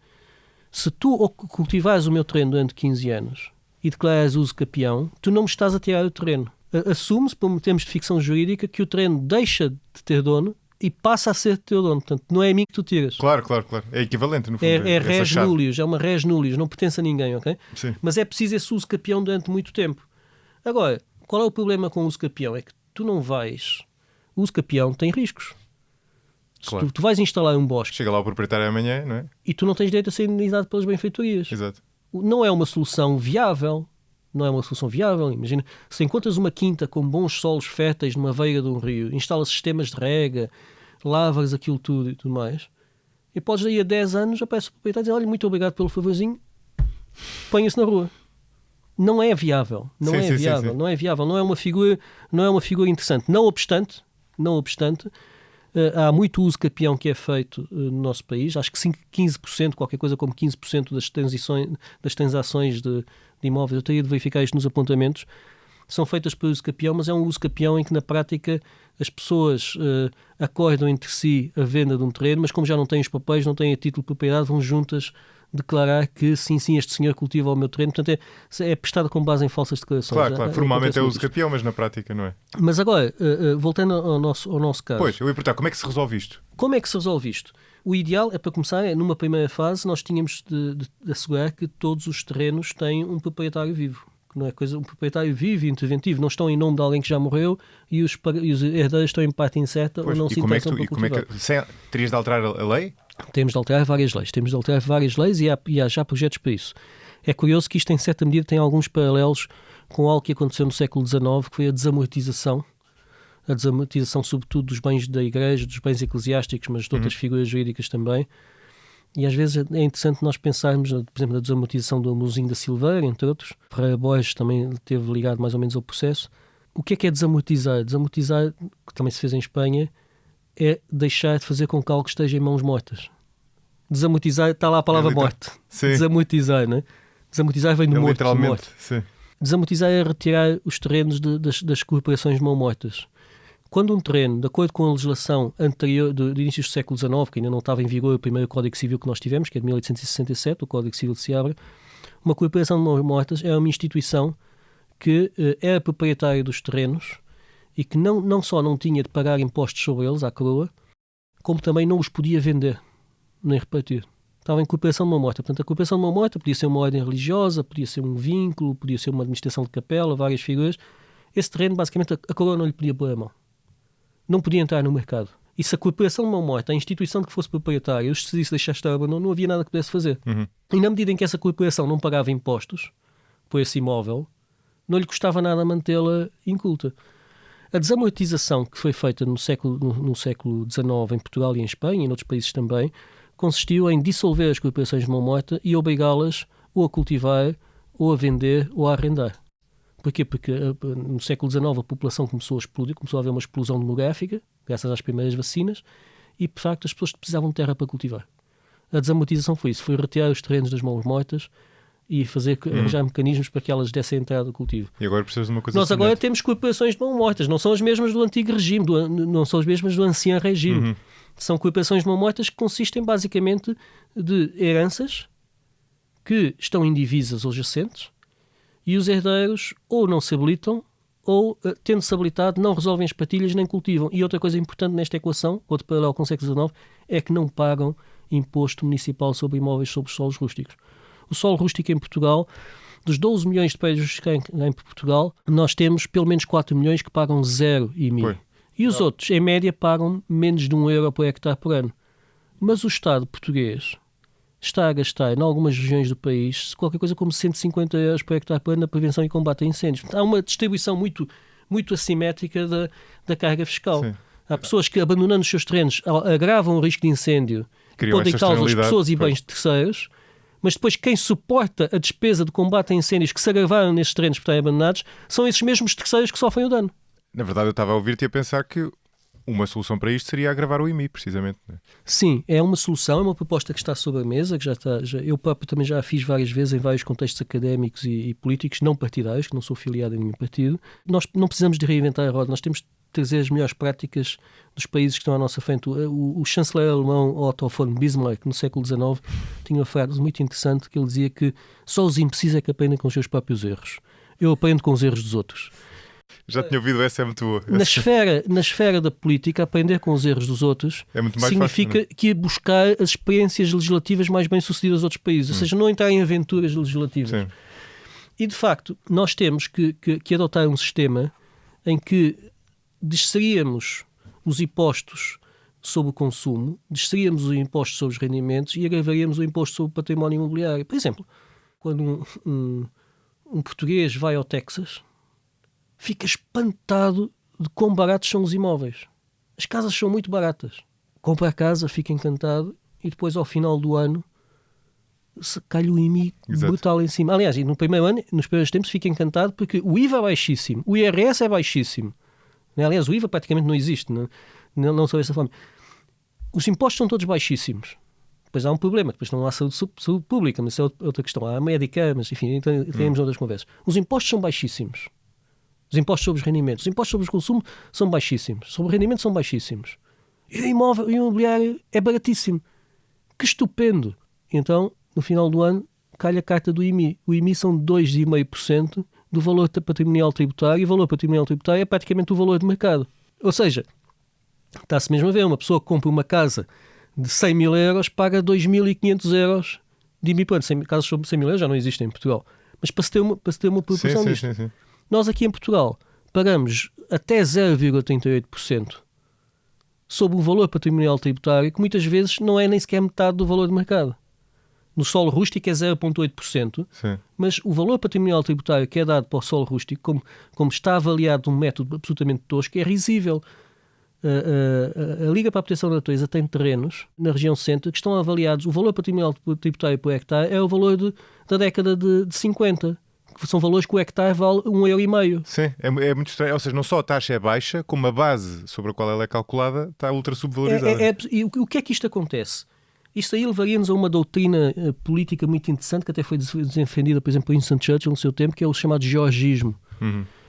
Se tu cultivares o meu terreno durante 15 anos e declaras uso capião, tu não me estás a tirar o terreno. Assume-se, por termos de ficção jurídica, que o terreno deixa de ter dono e passa a ser teu dono. Portanto, não é a mim que tu tiras. Claro. É equivalente, no fundo. É res nullius, é uma res nullius, não pertence a ninguém, ok? Sim. Mas é preciso esse uso capião durante muito tempo. Agora, qual é o problema com o uso capião? É que tu não vais... O uso capião tem riscos. Claro. Tu vais instalar um bosque... Chega lá o proprietário amanhã, não é? E tu não tens direito a ser indenizado pelas benfeitorias. Exato. Não é uma solução viável. Imagina, se encontras uma quinta com bons solos férteis numa veiga de um rio, instalas sistemas de rega, lavas aquilo tudo e tudo mais, e podes daí a 10 anos aparece o proprietário e dizer: olha, muito obrigado pelo favorzinho, ponha-se na rua. Não é viável. Não é viável. Não é uma figura interessante. Não obstante, há muito uso capião que é feito no nosso país. Acho que 15%, qualquer coisa como 15% das transações de imóveis, eu teria de verificar isto nos apontamentos, são feitas por uso capião, mas é um uso capião em que na prática as pessoas acordam entre si a venda de um terreno, mas como já não têm os papéis, não têm a título de propriedade, vão juntas declarar que sim, este senhor cultiva o meu terreno. Portanto, é prestado com base em falsas declarações. Claro. Formalmente é uso capião, mas na prática não é. Mas agora, voltando ao nosso caso. Pois, eu ia perguntar, como é que se resolve isto? Como é que se resolve isto? O ideal é, para começar, numa primeira fase, nós tínhamos de assegurar que todos os terrenos têm um proprietário vivo. Que não é coisa, um proprietário vivo e interventivo. Não estão em nome de alguém que já morreu e os herdeiros estão em parte incerta ou não se interessam por cultivar. Terias de alterar a lei? Temos de alterar várias leis e há já projetos para isso. É curioso que isto, em certa medida, tem alguns paralelos com algo que aconteceu no século XIX, que foi a desamortização sobretudo dos bens da Igreja, dos bens eclesiásticos, mas de outras figuras jurídicas também. E às vezes é interessante nós pensarmos, por exemplo, na desamortização do Amozinho da Silveira, entre outros. Ferreira Borges também esteve ligado mais ou menos ao processo. O que é desamortizar? Desamortizar, que também se fez em Espanha, é deixar de fazer com que algo esteja em mãos mortas. Desamortizar, está lá a palavra morte. Sim. Desamortizar, não é? Desamortizar vem do morto. Literalmente, sim. Desamortizar é retirar os terrenos das corporações de mão mortas. Quando um terreno, de acordo com a legislação anterior do início do século XIX, que ainda não estava em vigor o primeiro Código Civil que nós tivemos, que é de 1867, o Código Civil de Seabra, uma corporação de mãos mortas é uma instituição que era proprietária dos terrenos e que não só não tinha de pagar impostos sobre eles, à coroa, como também não os podia vender, nem repartir. Estava em corporação de mão morta. Portanto, a corporação de mão morta podia ser uma ordem religiosa, podia ser um vínculo, podia ser uma administração de capela, várias figuras. Esse terreno, basicamente, a coroa não lhe podia pôr a mão. Não podia entrar no mercado. E se a corporação de mão morta, a instituição de que fosse proprietária, os decidisse deixar estar abandono, não havia nada que pudesse fazer. E na medida em que essa corporação não pagava impostos por esse imóvel, não lhe custava nada mantê-la inculta. A desamortização que foi feita no século XIX em Portugal e em Espanha e em outros países também, consistiu em dissolver as corporações de mão morta e obrigá-las ou a cultivar, ou a vender, ou a arrendar. Porquê? Porque no século XIX a população começou a explodir, começou a haver uma explosão demográfica, graças às primeiras vacinas, e, de facto, as pessoas precisavam de terra para cultivar. A desamortização foi isso, foi retirar os terrenos das mãos mortas e arranjar mecanismos para que elas dessem entrada ao cultivo. E agora precisas de uma coisa Nós agora temos corporações de mão mortas, não são as mesmas do antigo regime, não são as mesmas do ancião regime. São corporações de mão mortas que consistem basicamente de heranças que estão indivisas ou jacentes e os herdeiros ou não se habilitam ou, tendo-se habilitado, não resolvem as partilhas nem cultivam. E outra coisa importante nesta equação, outro paralelo com o século XIX, é que não pagam imposto municipal sobre imóveis sobre solos rústicos. O solo rústico em Portugal, dos 12 milhões de prédios rústicos em Portugal, nós temos pelo menos 4 milhões que pagam 0 IMI. E os outros, em média, pagam menos de €1 por hectare por ano. Mas o Estado português está a gastar, em algumas regiões do país, qualquer coisa como €150 por hectare por ano na prevenção e combate a incêndios. Há uma distribuição muito, muito assimétrica da carga fiscal. Sim. Há pessoas que, abandonando os seus terrenos, agravam o risco de incêndio, podem causar as pessoas e bens de terceiros, mas depois quem suporta a despesa de combate a incêndios que se agravaram nesses terrenos por estarem abandonados são esses mesmos terceiros que sofrem o dano. Na verdade, eu estava a ouvir-te e a pensar que uma solução para isto seria agravar o IMI, precisamente. Sim, é uma solução, é uma proposta que está sobre a mesa, que eu próprio também já a fiz várias vezes em vários contextos académicos e políticos não partidários, que não sou filiado em nenhum partido. Nós não precisamos de reinventar a roda, nós temos de trazer as melhores práticas dos países que estão à nossa frente. O chanceler alemão Otto von Bismarck, no século XIX, tinha uma frase muito interessante que ele dizia que só os imbecis é que aprendem com os seus próprios erros. Eu aprendo com os erros dos outros. Já tinha ouvido, essa é muito boa. Na esfera da política, aprender com os erros dos outros é muito mais significa fácil, que é buscar as experiências legislativas mais bem-sucedidas dos outros países, ou seja, não entrar em aventuras legislativas. Sim. E, de facto, nós temos que adotar um sistema em que desceríamos os impostos sobre o consumo, desceríamos os impostos sobre os rendimentos e agravaríamos o imposto sobre o património imobiliário. Por exemplo, quando um português vai ao Texas, fica espantado de quão baratos são os imóveis. As casas são muito baratas. Compra a casa, fica encantado e depois, ao final do ano, cai-lhe o IMI brutal em cima. Aliás, no primeiro ano, nos primeiros tempos, fica encantado porque o IVA é baixíssimo, o IRS é baixíssimo. Aliás, o IVA praticamente não existe, não sou dessa forma. Os impostos são todos baixíssimos. Depois há um problema, depois não há saúde pública, mas é outra questão. Há médica, mas enfim, temos outras conversas. Os impostos são baixíssimos. Os impostos sobre os rendimentos, os impostos sobre o consumo são baixíssimos, sobre o rendimento são baixíssimos. E o imobiliário é baratíssimo. Que estupendo! Então, no final do ano, calha a carta do IMI. O IMI são 2,5% do valor patrimonial tributário e o valor patrimonial tributário é praticamente o valor de mercado. Ou seja, está-se mesmo a ver, uma pessoa que compra uma casa de 100 mil euros paga 2.500 euros de IMI por ano. Casos sobre 100 mil euros já não existem em Portugal. Mas para se ter uma proporção disto. Sim. Nós aqui em Portugal pagamos até 0,38% sobre o valor patrimonial tributário, que muitas vezes não é nem sequer metade do valor de mercado. No solo rústico é 0,8%, mas o valor patrimonial tributário que é dado para o solo rústico, como está avaliado de um método absolutamente tosco, é risível. A Liga para a Proteção da Natureza tem terrenos na região centro que estão avaliados, o valor patrimonial tributário por hectare é o valor da década de 50. São valores que o hectare vale 1,5 €. Sim, é muito estranho. Ou seja, não só a taxa é baixa, como a base sobre a qual ela é calculada está ultra subvalorizada. E o que é que isto acontece? Isto aí levaria-nos a uma doutrina política muito interessante, que até foi defendida, por exemplo, por Winston Churchill no seu tempo, que é o chamado georgismo.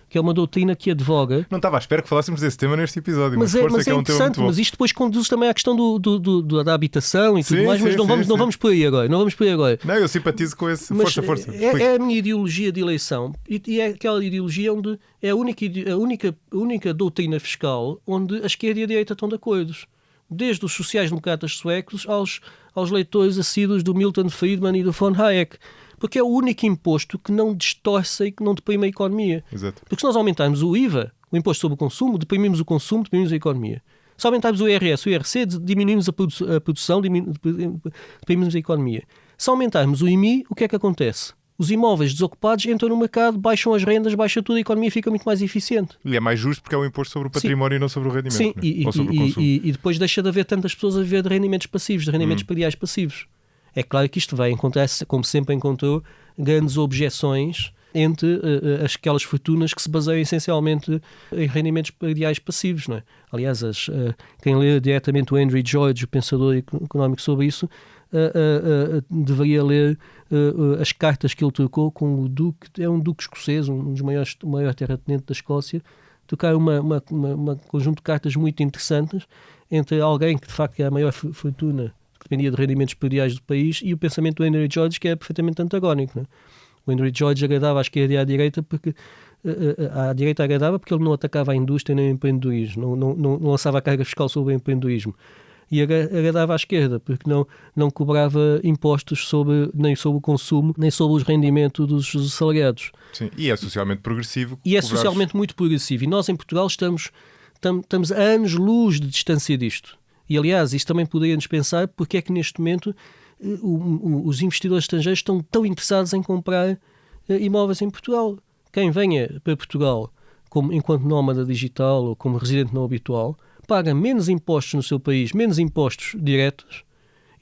Que é uma doutrina que advoga... Não estava à espera que falássemos desse tema neste episódio, mas é interessante, mas isto depois conduz também à questão da habitação e tudo mais, mas não vamos por aí agora. Não, eu simpatizo com esse. Força. É a minha ideologia de eleição e é aquela ideologia onde é a única doutrina fiscal onde a esquerda e a direita estão de acordo. Desde os sociais-democratas suecos aos leitores assíduos do Milton Friedman e do von Hayek. Porque é o único imposto que não distorce e que não deprime a economia. Exato. Porque se nós aumentarmos o IVA, o imposto sobre o consumo, deprimimos o consumo, deprimimos a economia. Se aumentarmos o IRS, o IRC, diminuímos a produção, deprimimos a economia. Se aumentarmos o IMI, o que é que acontece? Os imóveis desocupados entram no mercado, baixam as rendas, baixa tudo, a economia fica muito mais eficiente. E é mais justo porque é um imposto sobre o património e não sobre o rendimento. Sim, ou sobre o consumo. E depois deixa de haver tantas pessoas a viver de rendimentos passivos, de rendimentos prediais passivos. É claro que isto vai encontrar, como sempre encontrou, grandes objeções entre aquelas fortunas que se baseiam essencialmente em rendimentos prediais passivos. Não é? Aliás, quem lê diretamente o Henry George, o pensador económico sobre isso, deveria ler as cartas que ele trocou com o Duque, é um Duque escocês, o maior terratenente da Escócia, trocar uma conjunto de cartas muito interessantes entre alguém que de facto é a maior fortuna que dependia de rendimentos prediais do país e o pensamento do Henry George, que é perfeitamente antagónico. Não é? O Henry George agradava à esquerda e à direita porque à direita agradava porque ele não atacava a indústria nem o empreendedorismo, não lançava a carga fiscal sobre o empreendedorismo. E agradava à esquerda porque não cobrava impostos nem sobre o consumo, nem sobre os rendimentos dos assalariados. Sim, e é socialmente progressivo. E é socialmente muito progressivo. E nós em Portugal estamos a anos-luz de distância disto. E, aliás, isto também poderia-nos pensar porque é que, neste momento, os investidores estrangeiros estão tão interessados em comprar imóveis em Portugal. Quem venha para Portugal enquanto nómada digital ou como residente não habitual, paga menos impostos no seu país, menos impostos diretos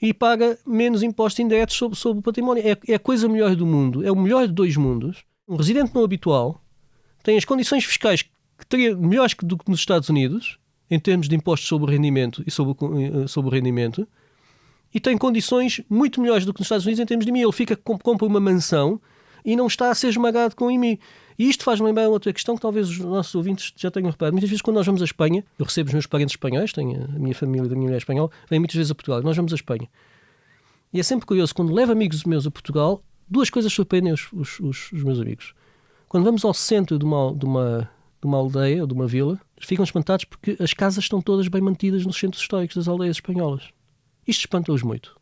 e paga menos impostos indiretos sobre o património. É a coisa melhor do mundo. É o melhor de dois mundos. Um residente não habitual tem as condições fiscais que teria melhores do que nos Estados Unidos, em termos de impostos sobre o rendimento e sobre o rendimento, e tem condições muito melhores do que nos Estados Unidos em termos de IMI. Ele compra uma mansão e não está a ser esmagado com IMI. E isto faz-me lembrar outra questão que talvez os nossos ouvintes já tenham reparado. Muitas vezes quando nós vamos a Espanha, eu recebo os meus parentes espanhóis, tenho a minha família da minha mulher espanhola, vêm muitas vezes a Portugal, e nós vamos a Espanha. E é sempre curioso, quando levo amigos meus a Portugal, duas coisas surpreendem os meus amigos. Quando vamos ao centro de uma aldeia ou de uma vila, ficam espantados porque as casas estão todas bem mantidas nos centros históricos das aldeias espanholas. Isto espanta-os muito.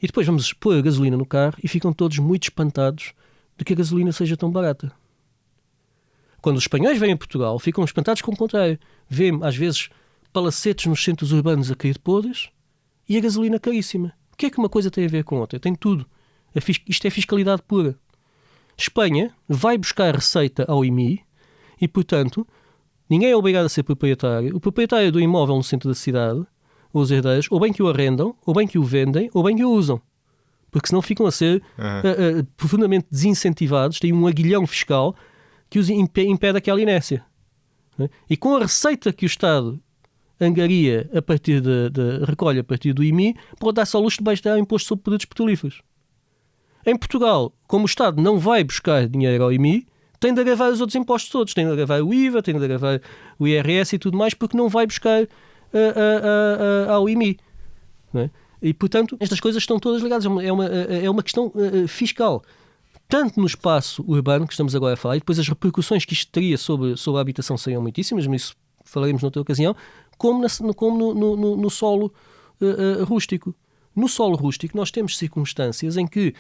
E depois vamos pôr a gasolina no carro e ficam todos muito espantados de que a gasolina seja tão barata. Quando os espanhóis vêm a Portugal, ficam espantados com o contrário. Vêem, às vezes, palacetes nos centros urbanos a cair de podres e a gasolina caríssima. O que é que uma coisa tem a ver com outra? Tem tudo. Isto é fiscalidade pura. Espanha vai buscar receita ao IMI e, portanto, ninguém é obrigado a ser proprietário. O proprietário do imóvel no centro da cidade, ou os herdeiros, ou bem que o arrendam, ou bem que o vendem, ou bem que o usam. Porque senão ficam a ser profundamente desincentivados, têm um aguilhão fiscal que os impede aquela inércia. E com a receita que o Estado angaria a partir recolhe a partir do IMI, pode dar-se ao luxo de baixar o imposto sobre produtos petrolíferos. Em Portugal, como o Estado não vai buscar dinheiro ao IMI, tem de agravar os outros impostos todos, tem de agravar o IVA, tem de agravar o IRS e tudo mais, porque não vai buscar ao IMI. Não é? E, portanto, estas coisas estão todas ligadas. É uma questão fiscal. Tanto no espaço urbano, que estamos agora a falar, e depois as repercussões que isto teria sobre a habitação seriam muitíssimas, mas isso falaremos noutra ocasião, como no solo rústico. No solo rústico nós temos circunstâncias em que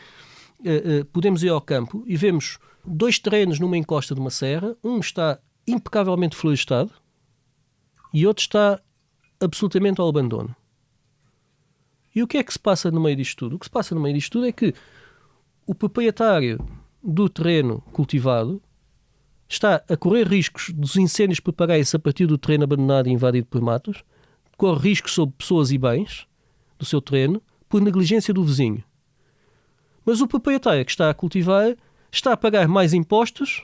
podemos ir ao campo e vemos 2 terrenos numa encosta de uma serra, um está impecavelmente florestado e outro está absolutamente ao abandono. E o que é que se passa no meio disto tudo? O que se passa no meio disto tudo é que o proprietário do terreno cultivado está a correr riscos dos incêndios prepararem-se a partir do terreno abandonado e invadido por matos, corre riscos sobre pessoas e bens do seu terreno por negligência do vizinho. Mas o proprietário que está a cultivar está a pagar mais impostos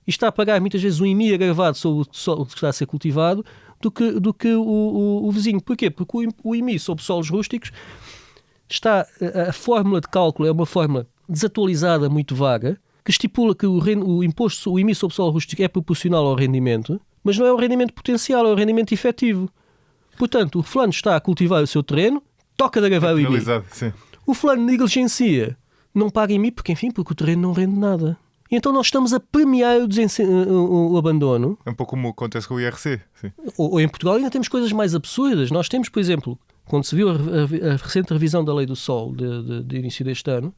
e está a pagar muitas vezes um IMI agravado sobre o solo que está a ser cultivado do que o vizinho. Porquê? Porque o IMI sobre solos rústicos a fórmula de cálculo é uma fórmula desatualizada, muito vaga, que estipula que o IMI sobre solo rústico é proporcional ao rendimento, mas não é o rendimento potencial, é o rendimento efetivo. Portanto, o fulano está a cultivar o seu terreno, toca de agravar o IMI. Sim. O fulano negligencia, não paga IMI porque o terreno não rende nada. E então nós estamos a premiar o abandono. É um pouco como acontece com o IRC. Sim. Ou em Portugal ainda temos coisas mais absurdas. Nós temos, por exemplo, quando se viu a recente revisão da Lei do Solo de início deste ano,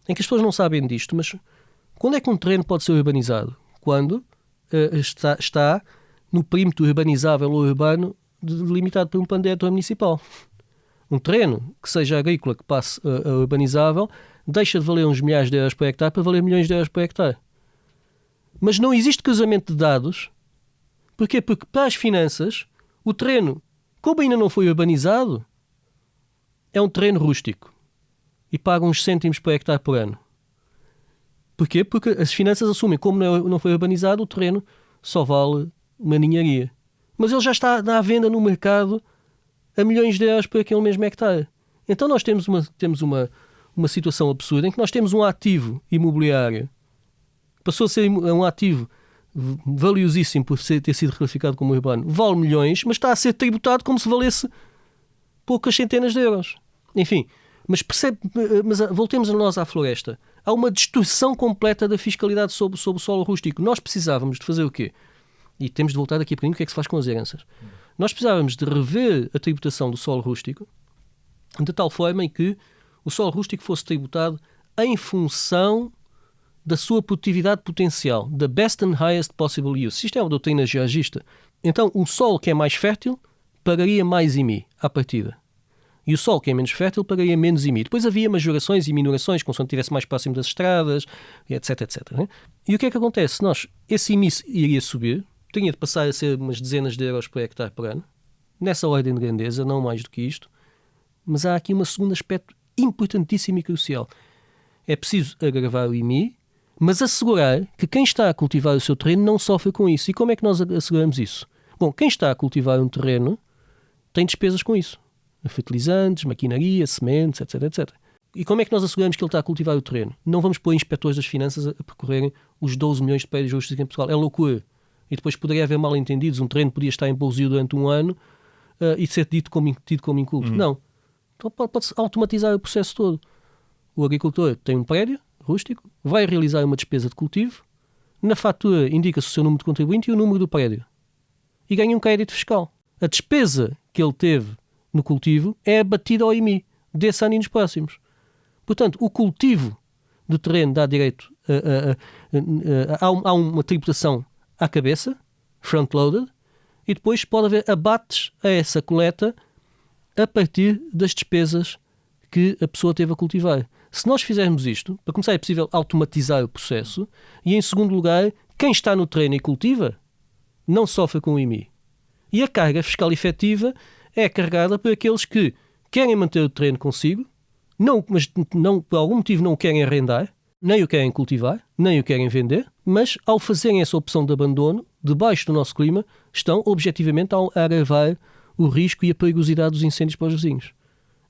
em que as pessoas não sabem disto, mas quando é que um terreno pode ser urbanizado? Quando está no perímetro urbanizável ou urbano delimitado por um plano diretor municipal. Um terreno que seja agrícola, que passe a urbanizável, deixa de valer uns milhares de euros por hectare para valer milhões de euros por hectare. Mas não existe cruzamento de dados. Porquê? Porque para as finanças, o terreno, como ainda não foi urbanizado, é um terreno rústico e paga uns cêntimos por hectare por ano. Porquê? Porque as finanças assumem, como não foi urbanizado, o terreno só vale uma ninharia. Mas ele já está à venda no mercado a milhões de euros por aquele mesmo hectare. Então nós temos uma situação absurda em que nós temos um ativo imobiliário que passou a ser um ativo valiosíssimo por ter sido reclassificado como urbano, vale milhões, mas está a ser tributado como se valesse poucas centenas de euros. Enfim, mas voltemos nós à floresta. Há uma distorção completa da fiscalidade sobre o solo rústico. Nós precisávamos de fazer o quê? E temos de voltar daqui a pouquinho o que é que se faz com as heranças. Nós precisávamos de rever a tributação do solo rústico de tal forma em que o solo rústico fosse tributado em função da sua produtividade potencial, the best and highest possible use. Isto é uma doutrina georgista. Então, o solo que é mais fértil pagaria mais IMI à partida. E o solo que é menos fértil pagaria menos IMI. Depois havia majorações e minorações, consoante estivesse mais próximo das estradas, etc, etc. Né? E o que é que acontece? Esse IMI iria subir, tinha de passar a ser umas dezenas de euros por hectare por ano, nessa ordem de grandeza, não mais do que isto. Mas há aqui um segundo aspecto importantíssimo e crucial. É preciso agravar o IMI, mas assegurar que quem está a cultivar o seu terreno não sofre com isso. E como é que nós asseguramos isso? Bom, quem está a cultivar um terreno tem despesas com isso. Fertilizantes, maquinaria, sementes, etc, etc. E como é que nós asseguramos que ele está a cultivar o terreno? Não vamos pôr inspectores das finanças a percorrerem os 12 milhões de prédios rústicos em Portugal. É loucura. E depois poderia haver mal-entendidos. Um terreno podia estar em pousio durante um ano e ser tido como inculto. Não. Então pode-se automatizar o processo todo. O agricultor tem um prédio rústico, vai realizar uma despesa de cultivo, na fatura indica-se o seu número de contribuinte e o número do prédio. E ganha um crédito fiscal. A despesa que ele teve no cultivo é abatida ao IMI desse ano e nos próximos. Portanto, o cultivo do terreno dá direito a uma tributação à cabeça, front-loaded, e depois pode haver abates a essa coleta a partir das despesas que a pessoa teve a cultivar. Se nós fizermos isto, para começar é possível automatizar o processo e, em segundo lugar, quem está no terreno e cultiva não sofre com o IMI. E a carga fiscal efetiva é carregada por aqueles que querem manter o terreno consigo, mas por algum motivo não o querem arrendar, nem o querem cultivar, nem o querem vender, mas ao fazerem essa opção de abandono, debaixo do nosso clima, estão objetivamente a agravar o risco e a perigosidade dos incêndios para os vizinhos.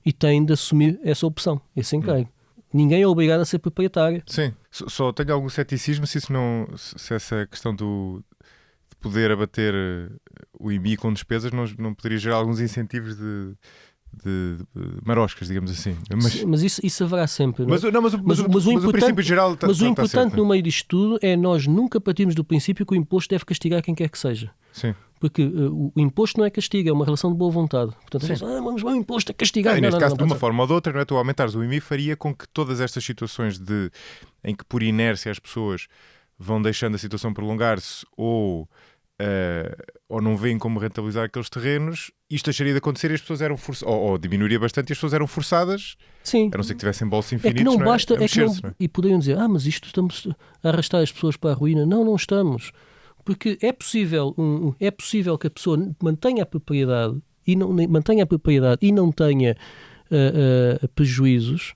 E têm de assumir essa opção, esse encargo. Ninguém é obrigado a ser proprietário. Sim, só tenho algum ceticismo se essa questão de poder abater o IMI com despesas não poderia gerar alguns incentivos de maroscas, digamos assim. Mas isso haverá sempre. Mas o princípio geral... Mas o importante certo, no meio disto tudo é nós nunca partirmos do princípio que o imposto deve castigar quem quer que seja. Sim. Porque o imposto não é castigo, é uma relação de boa vontade. Portanto, vamos o imposto é castigar. Neste caso, de uma forma ou de outra, não é? Tu aumentares o IMI faria com que todas estas situações em que por inércia as pessoas vão deixando a situação prolongar-se ou não veem como rentabilizar aqueles terrenos, isto deixaria de acontecer e as pessoas eram forçadas, ou diminuiria bastante e as pessoas eram forçadas, sim, a não ser que tivessem bolsos infinitos, é que não basta, não é? E poderiam dizer, mas isto estamos a arrastar as pessoas para a ruína. Não estamos. Porque é possível que a pessoa mantenha a propriedade e não tenha prejuízos,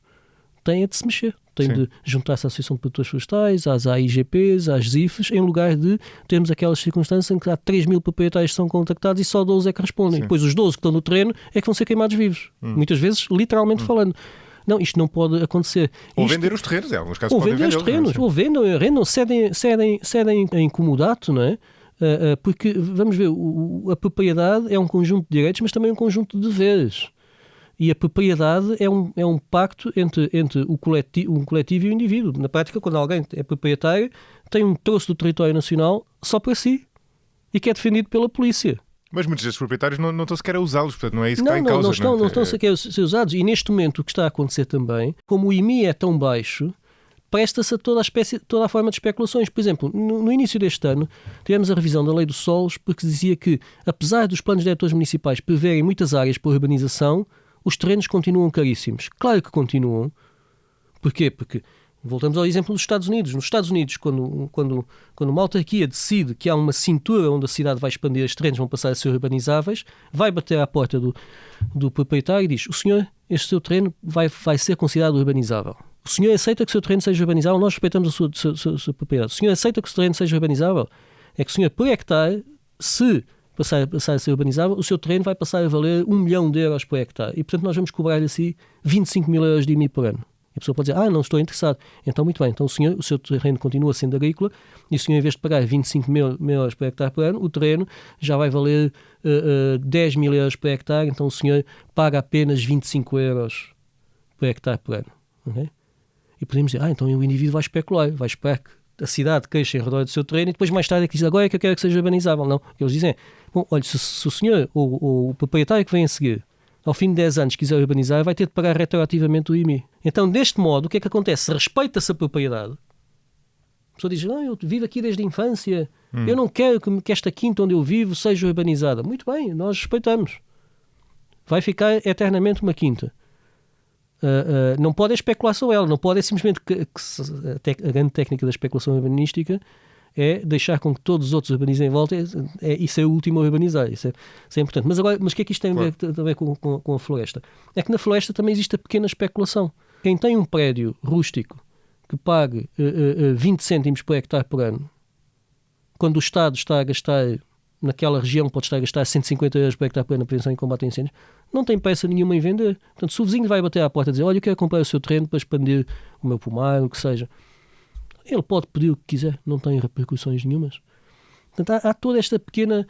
tenha de se mexer. Tem de juntar-se à Associação de Produtores Florestais, às AIGPs, às IFES, em lugar de termos aquelas circunstâncias em que há 3.000 proprietários que são contactados e só 12 é que respondem. Depois os 12 que estão no terreno é que vão ser queimados vivos. Muitas vezes, literalmente falando. Não, isto não pode acontecer. Ou vender os terrenos, em alguns casos ou podem vender os terrenos, ou vendam, cedem em comodato, não é? Porque, vamos ver, a propriedade é um conjunto de direitos, mas também um conjunto de deveres. E a propriedade é um pacto entre um coletivo e o indivíduo. Na prática, quando alguém é proprietário, tem um troço do território nacional só para si e que é defendido pela polícia. Mas muitos desses proprietários não estão sequer a usá-los, portanto não é isso que está em causa. Não estão sequer a ser usados. E neste momento o que está a acontecer também, como o IMI é tão baixo, presta-se a toda a forma de especulações. Por exemplo, no início deste ano, tivemos a revisão da Lei dos Solos, porque dizia que, apesar dos planos diretores municipais preverem muitas áreas para urbanização, os terrenos continuam caríssimos. Claro que continuam. Porquê? Porque, voltamos ao exemplo dos Estados Unidos. Nos Estados Unidos, quando uma autarquia decide que há uma cintura onde a cidade vai expandir, os terrenos vão passar a ser urbanizáveis, vai bater à porta do proprietário e diz: o senhor, este seu terreno vai ser considerado urbanizável. O senhor aceita que o seu terreno seja urbanizável? Nós respeitamos a sua propriedade. O senhor aceita que o terreno seja urbanizável? É que o senhor, por hectare, se passar a ser urbanizável, o seu terreno vai passar a valer 1 milhão de euros por hectare. E, portanto, nós vamos cobrar-lhe assim 25 mil euros de IMI por ano. A pessoa pode dizer: não estou interessado. Então, muito bem. Então, o seu terreno continua sendo agrícola e o senhor, em vez de pagar 25 mil euros por hectare por ano, o terreno já vai valer 10 mil euros por hectare. Então, o senhor paga apenas 25 euros por hectare por ano. Okay? E podemos dizer: então o indivíduo vai especular, vai esperar que a cidade cresça em redor do seu terreno e depois mais tarde é que diz: agora é que eu quero que seja urbanizável. Não. Eles dizem: bom, olha, se o senhor ou o proprietário que vem a seguir, ao fim de 10 anos, quiser urbanizar, vai ter de pagar retroativamente o IMI. Então, deste modo, o que é que acontece? Respeita-se a propriedade. A pessoa diz: eu vivo aqui desde a infância, eu não quero que esta quinta onde eu vivo seja urbanizada. Muito bem, nós respeitamos. Vai ficar eternamente uma quinta. Não pode especular sobre ela, não pode simplesmente a grande técnica da especulação urbanística é deixar com que todos os outros urbanizem em volta, isso é o último a urbanizar, isso é importante. Mas o que é que isto tem a ver com a floresta? É que na floresta também existe a pequena especulação. Quem tem um prédio rústico que pague 20 cêntimos por hectare por ano, quando o Estado está a gastar, naquela região pode estar a gastar 150 euros por hectare por ano na prevenção e combate a incêndios, não tem pressa nenhuma em vender. Portanto, se o vizinho vai bater à porta e dizer: olha, eu quero comprar o seu terreno para expandir o meu pomar, o que seja, ele pode pedir o que quiser, não tem repercussões nenhumas. Portanto, há toda esta pequena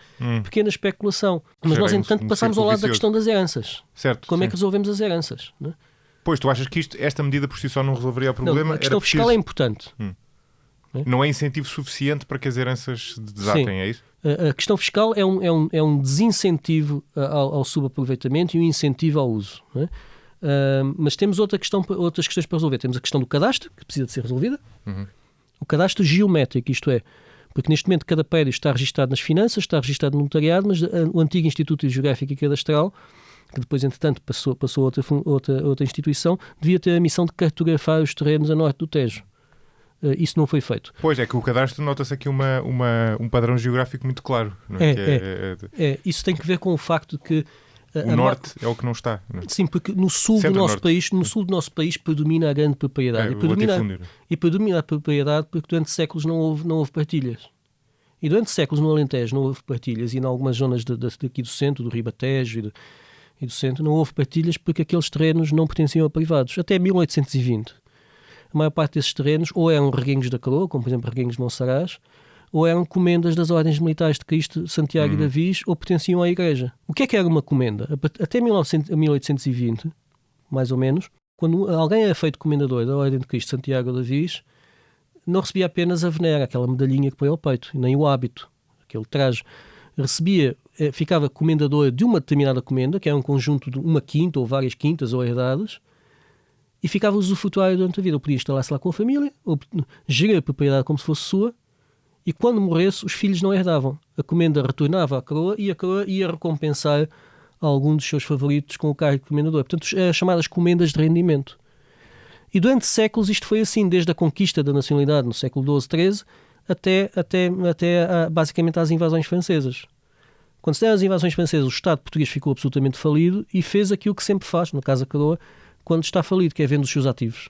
especulação. Mas nós, entretanto, passamos ao lado da questão das heranças. Certo, como é que resolvemos as heranças? Não é? Pois, tu achas que esta medida por si só não resolveria o problema? Não, a questão fiscal é importante. Não é incentivo suficiente para que as heranças se desatem, é isso? A questão fiscal é um desincentivo ao subaproveitamento e um incentivo ao uso. Não é? Mas temos outras questões para resolver. Temos a questão do cadastro, que precisa de ser resolvida. O cadastro geométrico, isto é, porque neste momento cada prédio está registado nas finanças, está registado no notariado, mas o antigo Instituto Geográfico e Cadastral, que depois, entretanto, passou a outra instituição, devia ter a missão de cartografar os terrenos a norte do Tejo. Isso não foi feito. Pois, é que o cadastro nota-se aqui um padrão geográfico muito claro. Não é? Isso tem que ver com o facto de que o norte é o que não está. Não é? Sim, porque no sul do nosso país predomina a grande propriedade. E predomina a propriedade porque durante séculos não houve partilhas. E durante séculos no Alentejo não houve partilhas, e em algumas zonas daqui do centro, do Ribatejo e do centro, não houve partilhas porque aqueles terrenos não pertenciam a privados. Até 1820. A maior parte desses terrenos ou eram reguengos da coroa, como por exemplo reguengos de Monsaraz, ou eram comendas das ordens militares de Cristo, Santiago e Davis, ou pertenciam à Igreja. O que era uma comenda? Até 1820, mais ou menos, quando alguém era feito comendador da ordem de Cristo, Santiago ou Davis, não recebia apenas a venera, aquela medalhinha que põe ao peito, nem o hábito, aquele traje. Ficava comendador de uma determinada comenda, que era um conjunto de uma quinta ou várias quintas ou herdades, e ficava usufrutuário durante a vida. Ou podia instalar-se lá com a família, ou gerir a propriedade como se fosse sua, e quando morresse, os filhos não herdavam. A comenda retornava à coroa e a coroa ia recompensar algum dos seus favoritos com o cargo de comendador. Portanto, as chamadas comendas de rendimento. E durante séculos isto foi assim, desde a conquista da nacionalidade no século XII, XIII, até basicamente às invasões francesas. Quando se deram as invasões francesas, o Estado português ficou absolutamente falido e fez aquilo que sempre faz, no caso da coroa, quando está falido, que é vender os seus ativos.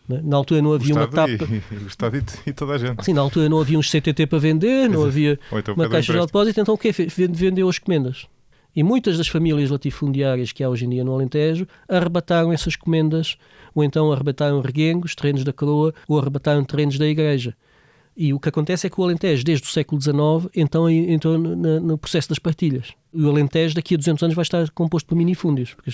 Na altura não havia uma TAP. O Estado e toda a gente. Sim, na altura não havia uns CTT para vender, não havia então uma caixa de depósito, então o que fez? Vendeu as comendas. E muitas das famílias latifundiárias que há hoje em dia no Alentejo arrebataram essas comendas, ou então arrebataram reguengos, terrenos da coroa, ou arrebataram terrenos da Igreja. E o que acontece é que o Alentejo, desde o século XIX, então entrou no processo das partilhas. E o Alentejo, daqui a 200 anos, vai estar composto por minifúndios, porque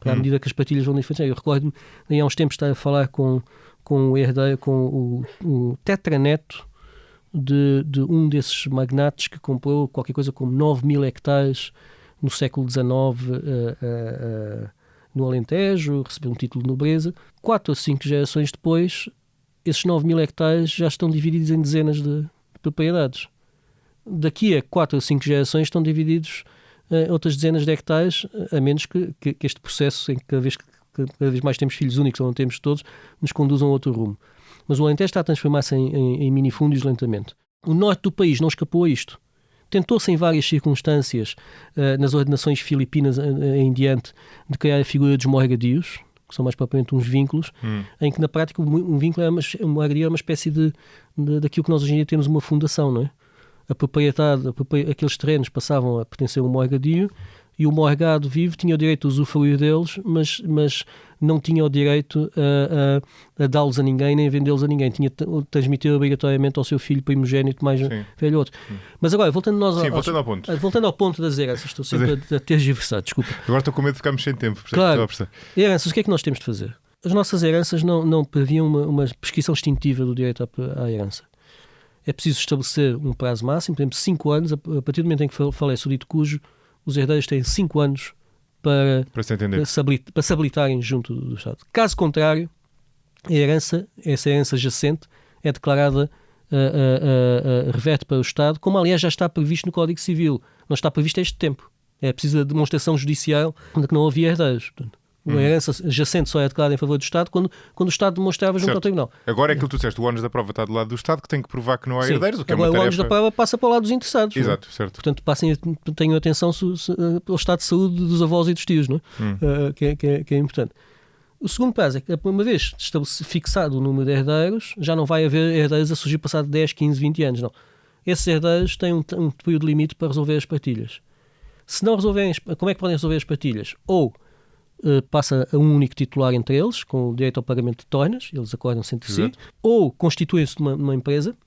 à medida que as partilhas vão diferenciar. Eu recordo-me, há uns tempos, estar a falar com o herdeiro, com o tetraneto de um desses magnates que comprou qualquer coisa como 9.000 hectares no século XIX no Alentejo, recebeu um título de nobreza. 4 ou 5 gerações depois, esses 9.000 hectares já estão divididos em dezenas de propriedades. Daqui a 4 ou 5 gerações estão divididos outras dezenas de hectares, a menos que este processo, em que cada vez mais temos filhos únicos ou não temos todos, nos conduzam a outro rumo. Mas o Alentejo está a transformar-se em minifúndios lentamente. O norte do país não escapou a isto. Tentou-se em várias circunstâncias, nas ordenações filipinas em diante, de criar a figura dos morgadios, que são mais propriamente uns vínculos, em que na prática um vínculo é uma espécie daquilo que nós hoje em dia temos uma fundação, não é? A propriedade, aqueles terrenos passavam a pertencer a um morgadio e o morgado vivo tinha o direito de usufruir deles, mas não tinha o direito a dá-los a ninguém, nem a vendê-los a ninguém. Tinha de transmitir obrigatoriamente ao seu filho primogénito mais velho outro. Mas agora, voltando ao ponto. Voltando ao ponto das heranças, estou sempre a tergiversar, desculpa. Agora estou com medo de ficarmos sem tempo. Claro, heranças, o que é que nós temos de fazer? As nossas heranças não previam uma prescrição extintiva do direito à herança. É preciso estabelecer um prazo máximo, por exemplo, 5 anos, a partir do momento em que falece o dito cujo, os herdeiros têm 5 anos para se habilitarem junto do Estado. Caso contrário, essa herança jacente é declarada reverte para o Estado, como aliás já está previsto no Código Civil. Não está previsto a este tempo. É preciso a demonstração judicial de que não havia herdeiros. Portanto, uma herança jacente só é declarada em favor do Estado quando o Estado demonstrava junto ao Tribunal. Agora é aquilo que tu disseste, o ónus da prova está do lado do Estado, que tem que provar que não há herdeiros. O que agora é uma tarefa... o ónus da prova passa para o lado dos interessados. Exato, certo. Portanto, tenham atenção ao estado de saúde dos avós e dos tios, não é? Que é importante. O segundo prazo é que, uma vez fixado o número de herdeiros, já não vai haver herdeiros a surgir passado 10, 15, 20 anos, não. Esses herdeiros têm um período limite para resolver as partilhas. Se não resolverem, como é que podem resolver as partilhas? Ou passa a um único titular entre eles, com o direito ao pagamento de tornas, eles acordam-se entre si, ou constituem-se numa empresa,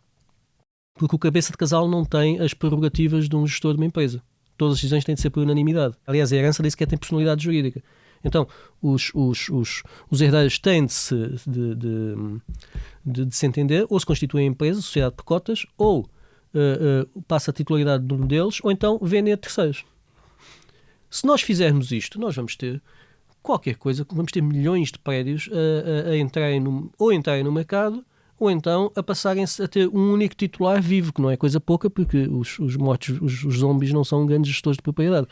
porque o cabeça de casal não tem as prerrogativas de um gestor de uma empresa. Todas as decisões têm de ser por unanimidade. Aliás, a herança nem sequer tem personalidade jurídica. Então, os herdeiros têm de se entender, ou se constituem em empresa, sociedade por cotas, ou passa a titularidade de um deles, ou então vendem a terceiros. Se nós fizermos isto, nós vamos ter qualquer coisa, vamos ter milhões de prédios a entrarem no mercado, ou então a passarem-se a ter um único titular vivo, que não é coisa pouca, porque os mortos, os zombies, não são grandes gestores de propriedade.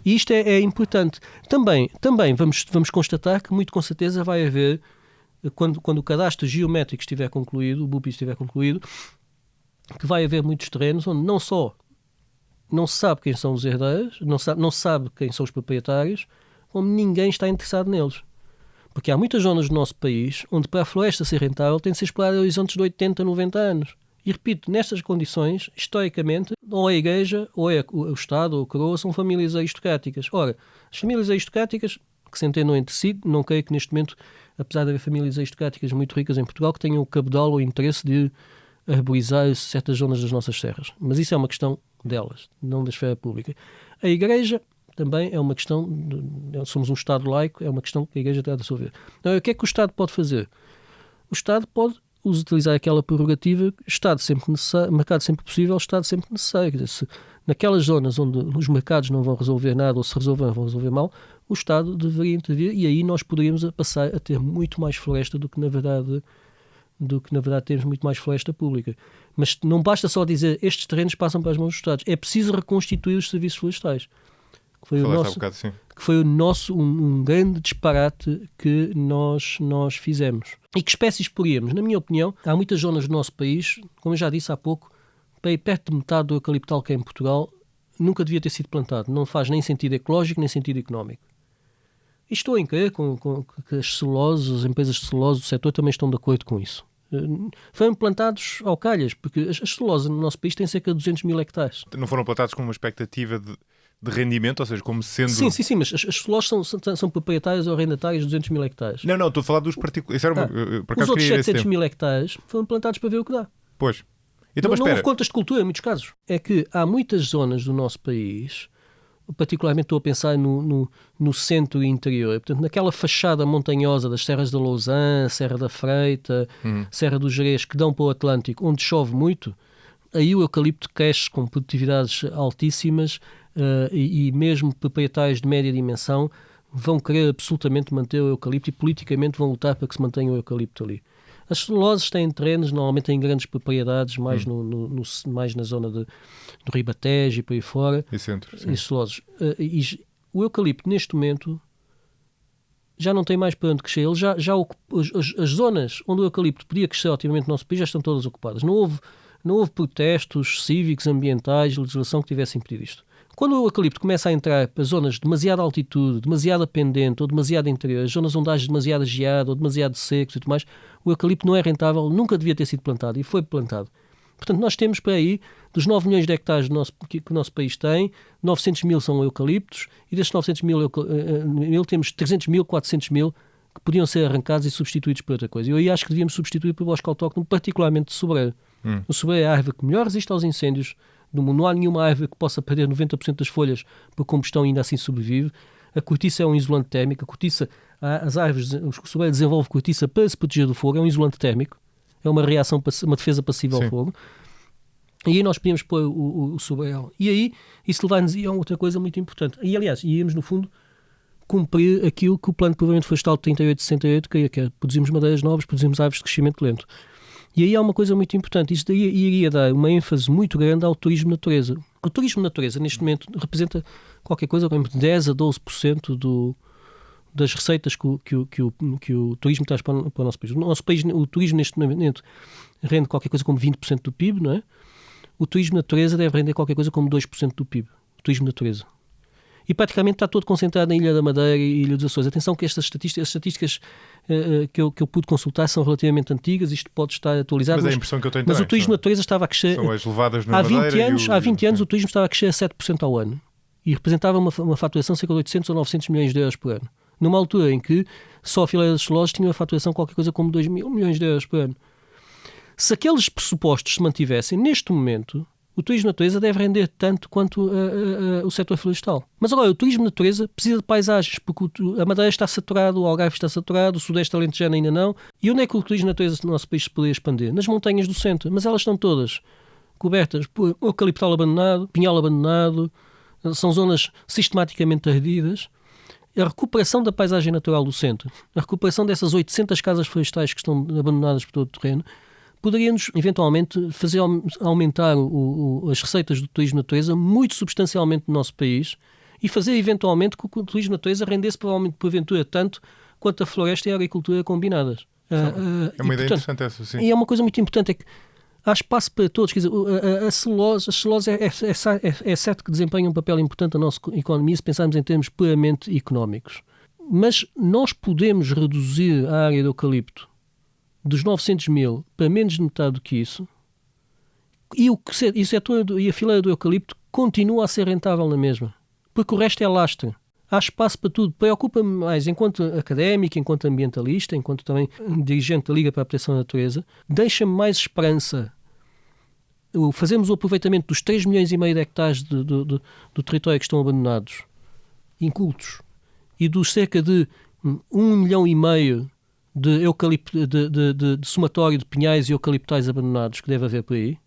E isto é importante. Também vamos constatar que, muito com certeza, vai haver, quando o cadastro geométrico estiver concluído, o BUPI estiver concluído, que vai haver muitos terrenos onde não só não se sabe quem são os herdeiros, não se sabe quem são os proprietários, como ninguém está interessado neles. Porque há muitas zonas do nosso país onde, para a floresta ser rentável, tem de ser explorada a horizontes de 80, 90 anos. E repito, nestas condições, historicamente, ou a Igreja, ou o Estado, ou a Coroa, são famílias aristocráticas. Ora, as famílias aristocráticas, que se entendam entre si, não creio que neste momento, apesar de haver famílias aristocráticas muito ricas em Portugal, que tenham o cabedal ou o interesse de arborizar certas zonas das nossas serras. Mas isso é uma questão delas, não da esfera pública. A Igreja também é uma questão, somos um Estado laico, é uma questão que a Igreja tem de resolver. Então, o que é que o Estado pode fazer? O Estado pode utilizar aquela prerrogativa, Estado sempre necessário, mercado sempre possível, Estado sempre necessário. Quer dizer, se naquelas zonas onde os mercados não vão resolver nada, ou se resolverem vão resolver mal, o Estado deveria intervir, e aí nós poderíamos passar a ter muito mais floresta do que na verdade temos muito mais floresta pública. Mas não basta só dizer estes terrenos passam para as mãos dos Estados. É preciso reconstituir os serviços florestais. Que foi um grande disparate que nós fizemos. E que espécies poríamos? Na minha opinião, há muitas zonas do nosso país, como eu já disse há pouco, perto de metade do eucaliptal que é em Portugal, nunca devia ter sido plantado. Não faz nem sentido ecológico, nem sentido económico. E estou em crer que as celuloses, as empresas de celulose do setor também estão de acordo com isso. Foram plantados ao calhas, porque as celuloses no nosso país têm cerca de 200 mil hectares. Não foram plantados com uma expectativa de rendimento, ou seja, como sendo... Sim, mas as celuloses são proprietárias ou arrendatárias de 200 mil hectares. Não, estou a falar dos particulares. Os outros 700 mil hectares foram plantados para ver o que dá. Pois. Então, não houve contas de cultura em muitos casos. É que há muitas zonas do nosso país, particularmente estou a pensar no centro e interior, portanto, naquela fachada montanhosa das Serras da Lousã, Serra da Freita, Serra do Gerês, que dão para o Atlântico, onde chove muito, aí o eucalipto cresce com produtividades altíssimas, e mesmo proprietários de média dimensão vão querer absolutamente manter o eucalipto e politicamente vão lutar para que se mantenha o eucalipto ali. As celuloses têm terrenos, normalmente em grandes propriedades, mais, mais na zona do Ribatejo e por aí fora. E centro, sim. E celuloses. O eucalipto, neste momento, já não tem mais para onde crescer. Ele já as zonas onde o eucalipto podia crescer otimamente no nosso país já estão todas ocupadas. Não houve protestos cívicos, ambientais, legislação que tivesse impedido isto. Quando o eucalipto começa a entrar para zonas de demasiada altitude, demasiada pendente ou demasiado interior, zonas onde há demasiada geada ou demasiado secos e tudo mais, o eucalipto não é rentável, nunca devia ter sido plantado e foi plantado. Portanto, nós temos para aí, dos 9 milhões de hectares que o nosso país tem, 900 mil são eucaliptos e destes 900 mil temos 300 mil, 400 mil que podiam ser arrancados e substituídos por outra coisa. Eu aí acho que devíamos substituir por bosque autóctone, particularmente de sobreiro. O sobreiro é a árvore que melhor resiste aos incêndios do mundo. Não há nenhuma árvore que possa perder 90% das folhas por combustão e ainda assim sobrevive. A cortiça é um isolante térmico. A cortiça, as árvores, o sobreiro desenvolve cortiça para se proteger do fogo. É um isolante térmico. É uma reação, uma defesa passiva ao fogo. E aí nós podíamos pôr o sobreiro. E aí isso levar-nos a outra coisa muito importante. E aliás, íamos no fundo cumprir aquilo que o Plano de Desenvolvimento Florestal de 38-68 queria, que é produzimos madeiras novas, produzimos árvores de crescimento lento. E aí há uma coisa muito importante, isto daí iria dar uma ênfase muito grande ao turismo de natureza. O turismo de natureza, neste momento, representa qualquer coisa como 10 a 12% das receitas que o turismo traz para o nosso país. O nosso país, o turismo neste momento rende qualquer coisa como 20% do PIB, não é? O turismo de natureza deve render qualquer coisa como 2% do PIB. O turismo de natureza. E praticamente está todo concentrado na Ilha da Madeira e Ilha dos Açores. Atenção que as estatísticas que eu pude consultar são relativamente antigas, isto pode estar atualizado. Mas é a impressão que eu tenho mas também, o turismo de natureza estava a crescer. São as levadas na há 20 Madeira anos, há 20 anos o turismo estava a crescer a 7% ao ano e representava uma faturação de cerca de 800 ou 900 milhões de euros por ano. Numa altura em que só a fileira das celuloses tinha uma faturação qualquer coisa como 2 mil milhões de euros por ano. Se aqueles pressupostos se mantivessem, neste momento, o turismo de natureza deve render tanto quanto o setor florestal. Mas agora, o turismo de natureza precisa de paisagens, porque a Madeira está saturado, o Algarve está saturado, o Sudeste Alentejano ainda não. E onde é que o turismo de natureza no nosso país se poderia expandir? Nas montanhas do centro, mas elas estão todas cobertas por eucaliptal abandonado, pinhal abandonado, são zonas sistematicamente ardidas. A recuperação da paisagem natural do centro, a recuperação dessas 800 casas florestais que estão abandonadas por todo o terreno, poderia-nos, eventualmente, fazer aumentar as receitas do turismo de natureza muito substancialmente no nosso país e fazer, eventualmente, que o turismo de natureza rendesse, provavelmente, porventura, tanto quanto a floresta e a agricultura combinadas. É uma ideia interessante essa, sim. E é uma coisa muito importante, é que há espaço para todos. Quer dizer, as celuloses é certo que desempenham um papel importante na nossa economia se pensarmos em termos puramente económicos. Mas nós podemos reduzir a área do eucalipto dos 900 mil para menos de metade do que isso, e a fileira do eucalipto continua a ser rentável na mesma, porque o resto é lastre. Há espaço para tudo. Preocupa-me mais, enquanto académico, enquanto ambientalista, enquanto também dirigente da Liga para a Proteção da Natureza, deixa-me mais esperança fazemos o aproveitamento dos 3,5 milhões de hectares do território que estão abandonados, incultos, e dos cerca de 1,5 milhão de somatório de pinhais e eucaliptais abandonados que deve haver por aí,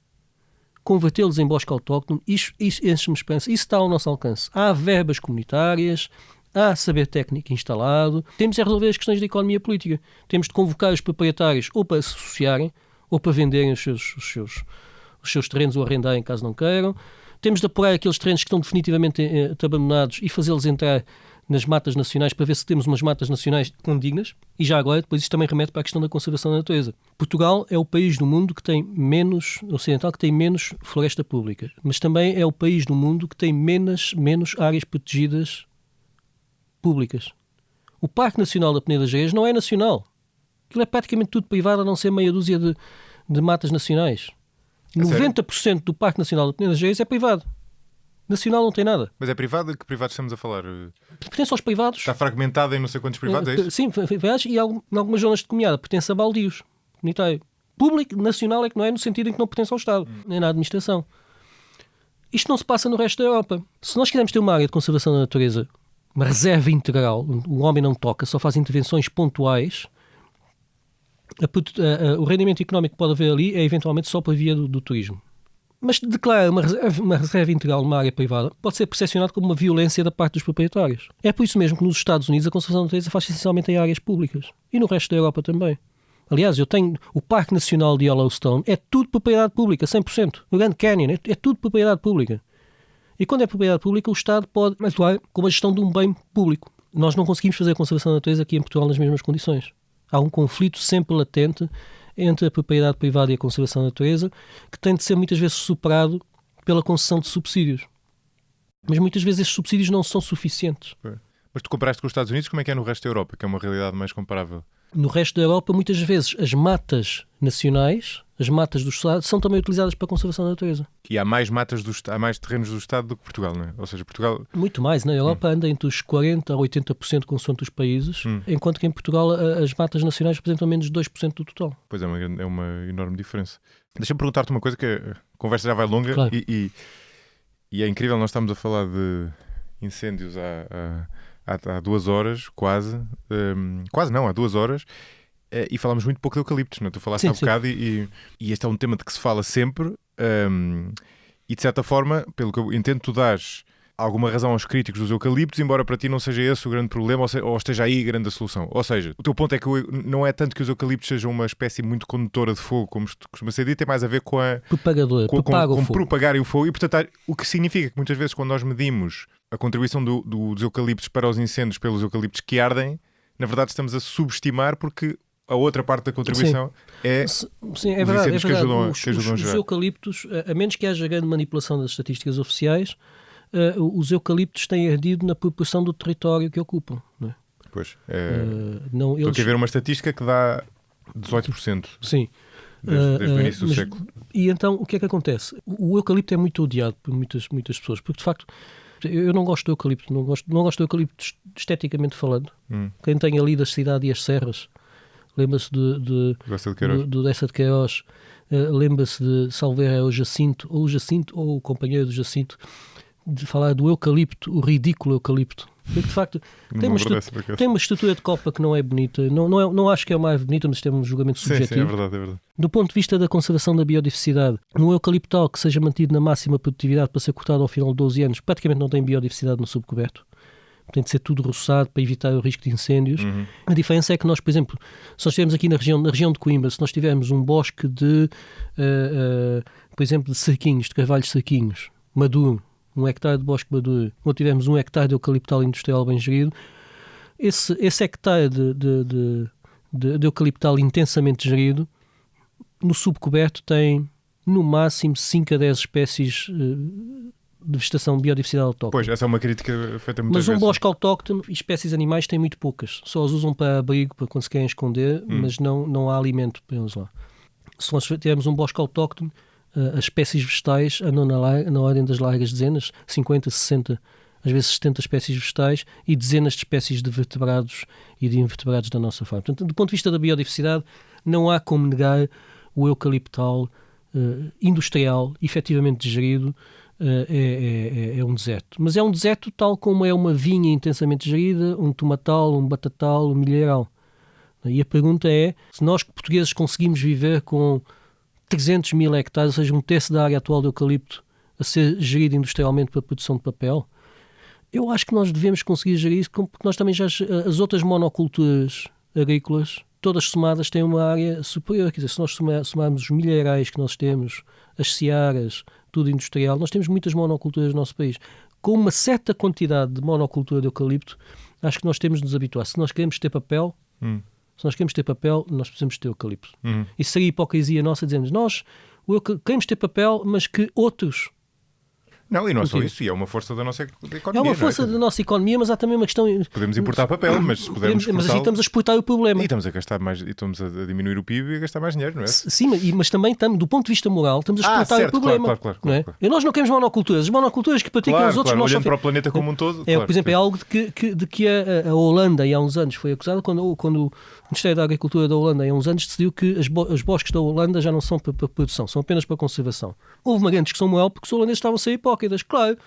convertê-los em bosque autóctone, isso enche-me esperança. Isso está ao nosso alcance. Há verbas comunitárias, há saber técnico instalado. Temos de resolver as questões da economia política. Temos de convocar os proprietários ou para se associarem ou para venderem os seus terrenos ou arrendarem caso não queiram. Temos de apurar aqueles terrenos que estão definitivamente abandonados e fazê-los entrar nas matas nacionais para ver se temos umas matas nacionais condignas. E já agora, depois isto também remete para a questão da conservação da natureza. Portugal é o país do mundo que tem menos, ocidental, que tem menos floresta pública, mas também é o país do mundo que tem menos áreas protegidas públicas. O Parque Nacional da Peneda Gerês não é nacional. Aquilo é praticamente tudo privado, a não ser meia dúzia de matas nacionais. 90% do Parque Nacional da Peneda Gerês é privado. Nacional não tem nada. Mas é privado? De que privados estamos a falar? Pertence aos privados. Está fragmentado em não sei quantos privados, é isso? Sim, privados, e em algumas zonas de comunidade pertence a baldios. Comunitário. Público, nacional é que não é, no sentido em que não pertence ao Estado, nem na administração. Isto não se passa no resto da Europa. Se nós quisermos ter uma área de conservação da natureza, uma reserva integral, o homem não toca, só faz intervenções pontuais, o rendimento económico que pode haver ali é eventualmente só por via do turismo. Mas declarar uma reserva integral numa área privada pode ser percepcionado como uma violência da parte dos proprietários. É por isso mesmo que nos Estados Unidos a conservação da natureza faz essencialmente em áreas públicas. E no resto da Europa também. Aliás, eu tenho o Parque Nacional de Yellowstone, é tudo propriedade pública, 100%. O Grand Canyon é tudo propriedade pública. E quando é propriedade pública, o Estado pode atuar com a gestão de um bem público. Nós não conseguimos fazer a conservação da natureza aqui em Portugal nas mesmas condições. Há um conflito sempre latente entre a propriedade privada e a conservação da natureza, que tem de ser muitas vezes superado pela concessão de subsídios. Mas muitas vezes esses subsídios não são suficientes. Mas tu comparaste com os Estados Unidos, como é que é no resto da Europa, que é uma realidade mais comparável? No resto da Europa, muitas vezes, as matas nacionais, as matas do Estado, são também utilizadas para a conservação da natureza. E há mais há mais terrenos do Estado do que Portugal, não é? Ou seja, Portugal... Muito mais. Na Europa anda entre os 40% a 80% consoante os países, enquanto que em Portugal as matas nacionais representam menos de 2% do total. Pois é uma enorme diferença. Deixa-me perguntar-te uma coisa, que a conversa já vai longa, claro. E é incrível, nós estamos a falar de incêndios há 2 horas, quase não, há 2 horas, e falamos muito pouco de eucaliptos, não é? Tu falaste há bocado e este é um tema de que se fala sempre, e de certa forma, pelo que eu entendo, tu dás alguma razão aos críticos dos eucaliptos, embora para ti não seja esse o grande problema, ou esteja aí a grande solução. Ou seja, o teu ponto é que não é tanto que os eucaliptos sejam uma espécie muito condutora de fogo, como costuma ser dito, tem mais a ver com a... com propagarem o fogo, e portanto o que significa que muitas vezes quando nós medimos a contribuição dos eucaliptos para os incêndios pelos eucaliptos que ardem, na verdade estamos a subestimar, porque a outra parte da contribuição é os incêndios que ajudam a gerar. Os eucaliptos, a menos que haja grande manipulação das estatísticas oficiais, os eucaliptos têm ardido na proporção do território que ocupam. Não é? Pois. Estou aqui a ver uma estatística que dá 18%. Sim. Desde o início do século. E então, o que é que acontece? O eucalipto é muito odiado por muitas pessoas, porque de facto eu não gosto do eucalipto, não gosto do eucalipto esteticamente falando. Quem tem ali da cidade e as serras, lembra-se do Dessa de Queiroz, lembra-se de Salveira o Jacinto ou o companheiro do Jacinto, de falar do eucalipto, o ridículo eucalipto. Porque de facto tem uma estrutura de copa que não é bonita, não acho que é a mais bonita, mas temos um julgamento subjetivo. Sim, é verdade. Do ponto de vista da conservação da biodiversidade, um eucaliptal que seja mantido na máxima produtividade para ser cortado ao final de 12 anos, praticamente não tem biodiversidade no subcoberto. Tem de ser tudo roçado para evitar o risco de incêndios. A diferença é que nós, por exemplo, se nós estivermos aqui na região de Coimbra, se nós tivermos um bosque por exemplo, de cerquinhos, de carvalhos cerquinhos, maduro, 1 hectare de bosque maduro, ou tivermos 1 hectare de eucaliptal industrial bem gerido, esse hectare de eucaliptal intensamente gerido, no subcoberto tem, no máximo, 5 a 10 espécies de vegetação, biodiversidade autóctone. Pois, essa é uma crítica feita muitas vezes. Mas um bosque autóctone e espécies animais tem muito poucas. Só as usam para abrigo, para quando se querem esconder, mas não há alimento para eles lá. Se nós tivermos um bosque autóctone, as espécies vegetais andam na ordem das largas dezenas, 50, 60, às vezes 70 espécies vegetais e dezenas de espécies de vertebrados e de invertebrados da nossa fauna. Portanto, do ponto de vista da biodiversidade, não há como negar o eucaliptal industrial, efetivamente gerido, é um deserto. Mas é um deserto tal como é uma vinha intensamente gerida, um tomatal, um batatal, um milheiral. E a pergunta é, se nós portugueses conseguimos viver com 300 mil hectares, ou seja, um terço da área atual do eucalipto, a ser gerido industrialmente para a produção de papel, eu acho que nós devemos conseguir gerir isso, porque nós também já, as outras monoculturas agrícolas, todas somadas, têm uma área superior. Quer dizer, se nós somarmos os milheirais que nós temos, as searas, tudo industrial, nós temos muitas monoculturas no nosso país. Com uma certa quantidade de monocultura de eucalipto, acho que nós temos de nos habituar. Se nós queremos ter papel, nós precisamos ter eucalipto. Isso seria hipocrisia nossa, dizendo nós queremos ter papel, mas que outros... Não, e não é só isso, e é uma força da nossa economia. É uma força da nossa economia, mas há também uma questão... Podemos importar papel, mas se pudermos mas assim estamos a exportar o problema. E estamos a gastar mais, e estamos a diminuir o PIB e a gastar mais dinheiro, não é? Sim, mas também do ponto de vista moral, estamos a exportar certo, o problema. Claro. E nós não queremos monoculturas. As monoculturas que praticam os outros... Olhando para o planeta como um todo. Por exemplo, é algo de que a Holanda, e há uns anos, foi acusada quando o Ministério da Agricultura da Holanda, há uns anos, decidiu que os bosques da Holanda já não são para produção, são apenas para conservação. Houve uma grande discussão moral porque os holandeses estavam a ser hipócritas. Claro.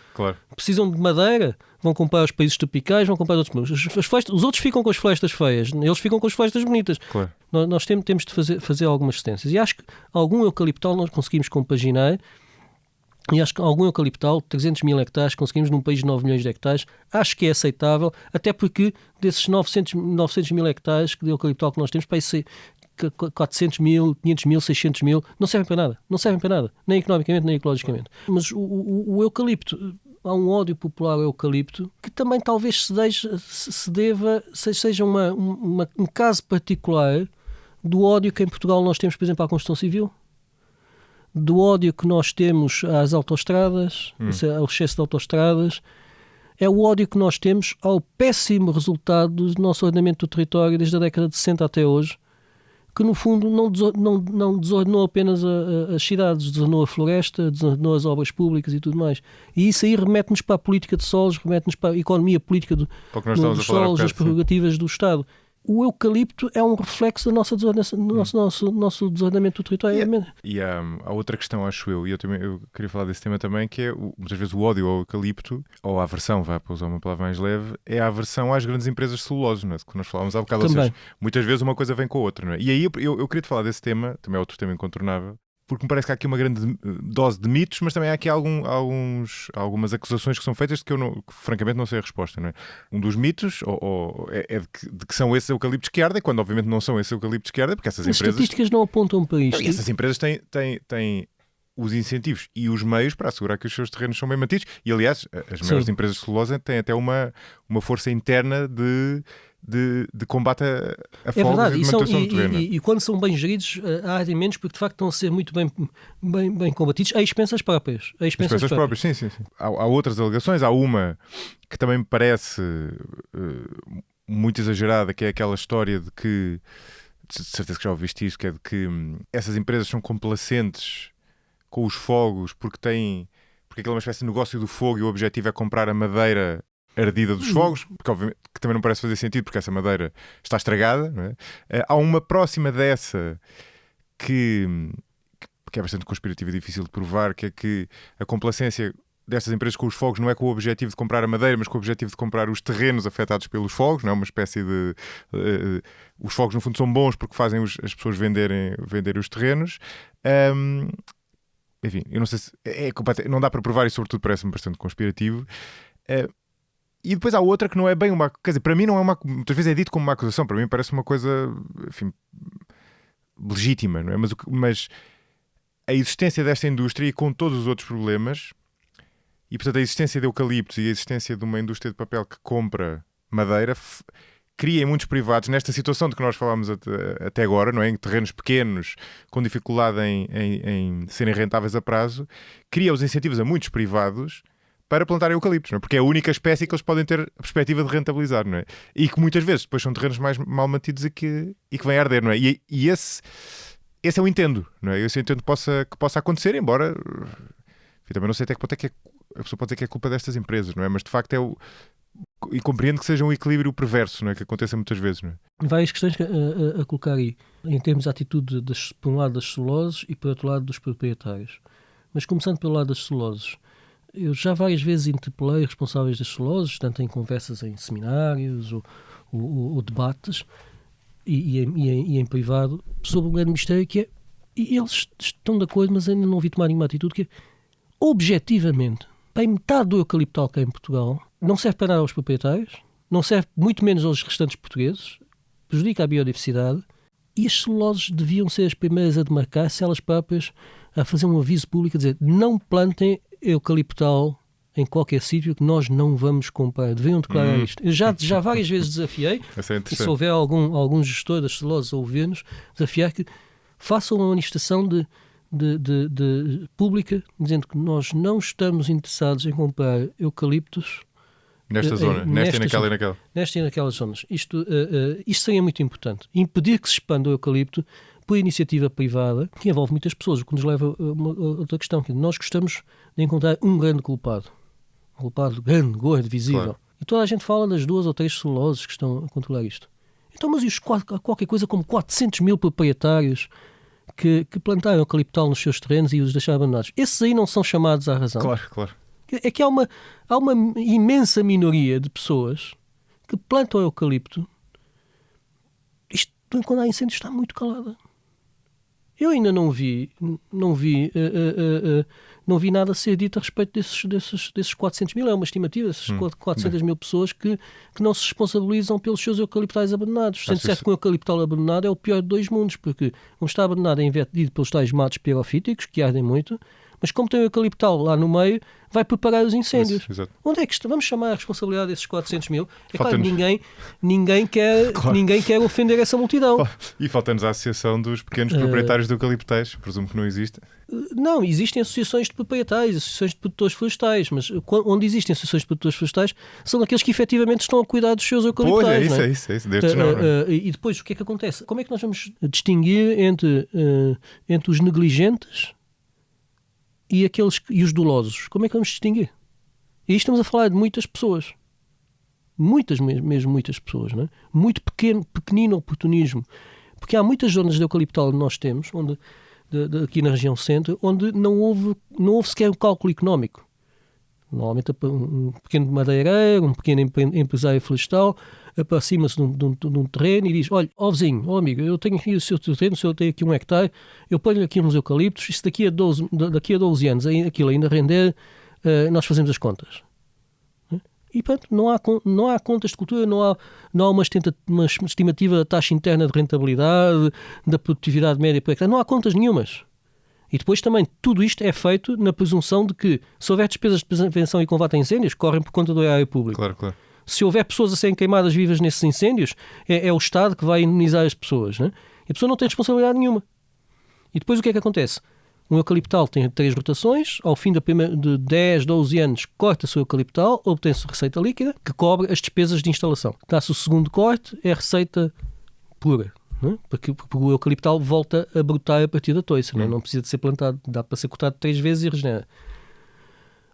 Precisam de madeira, vão comprar os países tropicais, vão comprar outros. Os outros ficam com as florestas feias, eles ficam com as florestas bonitas. Claro. Nós temos de fazer algumas cedências. E acho que algum eucaliptal nós conseguimos compaginar, e acho que algum eucaliptal, 300 mil hectares, conseguimos num país de 9 milhões de hectares, acho que é aceitável, até porque desses 900 mil hectares de eucaliptal que nós temos, para isso 400 mil, 500 mil, 600 mil, não servem para nada, nem economicamente, nem ecologicamente. Mas o eucalipto, há um ódio popular ao eucalipto, que também talvez seja um caso particular do ódio que em Portugal nós temos, por exemplo, à construção civil, do ódio que nós temos às autoestradas, ao excesso de autoestradas. É o ódio que nós temos ao péssimo resultado do nosso ordenamento do território desde a década de 60 até hoje, que no fundo não desordenou apenas as cidades, desordenou a floresta, desordenou as obras públicas e tudo mais. E isso aí remete-nos para a política de solos, remete-nos para a economia política dos solos, as prerrogativas do Estado. O eucalipto é um reflexo da nossa nosso desordenamento do território. E há outra questão, acho eu, e eu queria falar desse tema também, que é muitas vezes o ódio ao eucalipto, ou a aversão, para usar uma palavra mais leve, é a aversão às grandes empresas de celulose, não é? Que nós falávamos há bocado. Ou seja, muitas vezes uma coisa vem com a outra, não é? E aí eu queria te falar desse tema, também é outro tema incontornável, porque me parece que há aqui uma grande dose de mitos, mas também há aqui algumas acusações que são feitas que francamente não sei a resposta, não é? Um dos mitos é de que são esses eucaliptos que ardem, quando obviamente não são esses eucaliptos que ardem, porque essas empresas... As estatísticas não apontam para isto. E essas empresas têm os incentivos e os meios para assegurar que os seus terrenos são bem mantidos. E aliás, as maiores empresas de celulose têm até uma força interna de combate a fogos e de manutenção do terreno. E quando são bem geridos, ardem menos porque de facto estão a ser muito bem combatidos a expensas próprias. Sim. Há outras alegações, há uma que também me parece muito exagerada, que é aquela história de que, de certeza que já ouviste isso, que é de que essas empresas são complacentes com os fogos porque aquilo é uma espécie de negócio do fogo e o objetivo é comprar a madeira ardida dos fogos, porque obviamente que também não parece fazer sentido porque essa madeira está estragada, não é? Há uma próxima dessa que é bastante conspirativa e difícil de provar, que é que a complacência destas empresas com os fogos não é com o objetivo de comprar a madeira, mas com o objetivo de comprar os terrenos afetados pelos fogos, não é? Uma espécie de... os fogos no fundo são bons porque fazem as pessoas venderem os terrenos. Enfim, eu não sei se... não dá para provar e sobretudo parece-me bastante conspirativo. E depois há outra que não é bem uma... Quer dizer, para mim não é uma... Muitas vezes é dito como uma acusação, para mim parece uma coisa, enfim, legítima, não é? Mas a existência desta indústria e com todos os outros problemas, e portanto a existência de eucaliptos e a existência de uma indústria de papel que compra madeira, cria em muitos privados, nesta situação de que nós falámos até agora, não é? Em terrenos pequenos, com dificuldade em serem rentáveis a prazo, cria os incentivos a muitos privados para plantarem eucaliptos, não é? Porque é a única espécie que eles podem ter a perspectiva de rentabilizar, não é? E que muitas vezes depois são terrenos mais mal mantidos e que vêm a arder, não é? E esse eu entendo, não é? Esse eu entendo que possa acontecer, embora eu também não sei até que ponto é que a pessoa pode dizer que é culpa destas empresas, não é? Mas de facto E compreendo que seja um equilíbrio perverso, não é? Que aconteça muitas vezes, não é? Várias questões a colocar aí, em termos de atitude, por um lado, das celuloses e, por outro lado, dos proprietários. Mas começando pelo lado das celuloses, eu já várias vezes interpelei responsáveis das celuloses, tanto em conversas em seminários ou debates e em privado, sobre um grande mistério que é, e eles estão de acordo, mas ainda não ouvi tomar nenhuma atitude, que é, objetivamente, bem, metade do eucaliptal que há em Portugal não serve para nada aos proprietários, não serve muito menos aos restantes portugueses, prejudica a biodiversidade, e as celuloses deviam ser as primeiras a demarcar-se elas próprias, a fazer um aviso público, a dizer, não plantem eucaliptal em qualquer sítio que nós não vamos comprar. Deveriam declarar isto. Eu já várias vezes desafiei, e se houver algum gestor das celuloses a ouvir-nos, desafiar que façam uma manifestação de pública, dizendo que nós não estamos interessados em comprar eucaliptos nesta zona, nesta e naquelas zonas. Isto seria muito importante. Impedir que se expanda o eucalipto por iniciativa privada, que envolve muitas pessoas, o que nos leva a outra questão, que nós gostamos de encontrar um grande culpado. Um culpado grande, gordo, visível. Claro. E toda a gente fala das 2 ou 3 celuloses que estão a controlar isto. Então, mas e qualquer coisa como 400 mil proprietários que plantaram eucaliptal nos seus terrenos e os deixaram abandonados? Esses aí não são chamados à razão. Claro. É que há uma imensa minoria de pessoas que plantam eucalipto. Isto, quando há incêndios, está muito calada. Eu ainda não vi nada a ser dito a respeito desses 400 mil. É uma estimativa, essas 400 mil pessoas que não se responsabilizam pelos seus eucaliptais abandonados. Sendo certo que um eucaliptal abandonado é o pior de 2 mundos, porque como está abandonado é invadido pelos tais matos pirofíticos, que ardem muito, mas como tem o eucaliptal lá no meio, vai preparar os incêndios. Isso, onde é que vamos chamar a responsabilidade desses 400 mil? É claro que ninguém quer ofender essa multidão. E falta-nos a associação dos pequenos proprietários de eucaliptais, presumo que não existe. Não, existem associações de proprietários, associações de produtores florestais, mas onde existem associações de produtores florestais são aqueles que efetivamente estão a cuidar dos seus eucaliptais. Pois, é isso. Destes não. E depois o que é que acontece? Como é que nós vamos distinguir entre os negligentes e os dolosos? Como é que vamos distinguir? E aí estamos a falar de muitas pessoas. Muitas pessoas, não é? Muito pequenino oportunismo. Porque há muitas zonas de eucaliptal que nós temos, aqui na região centro, onde não houve sequer um cálculo económico. Normalmente um pequeno madeireiro, um pequeno empresário florestal aproxima-se de um terreno e diz, olha, vizinho, amigo, eu tenho aqui o seu terreno, se eu tenho aqui 1 hectare, eu ponho aqui uns eucaliptos, e se daqui a 12 anos aquilo ainda render, nós fazemos as contas. E pronto, não há contas de cultura, não há uma estimativa da taxa interna de rentabilidade, da produtividade média por hectare, não há contas nenhumas. E depois também tudo isto é feito na presunção de que se houver despesas de prevenção e combate a incêndios, correm por conta do erário público. Claro. Se houver pessoas a serem queimadas vivas nesses incêndios, é o Estado que vai indemnizar as pessoas. Né? E a pessoa não tem responsabilidade nenhuma. E depois o que é que acontece? Um eucaliptal tem 3 rotações, ao fim de 10, 12 anos corta-se o eucaliptal, obtém-se receita líquida que cobre as despesas de instalação. Dá-se o segundo corte, é receita pura. Não? Porque o eucaliptal volta a brotar a partir da toiça, não precisa de ser plantado, dá para ser cortado 3 vezes e regenera.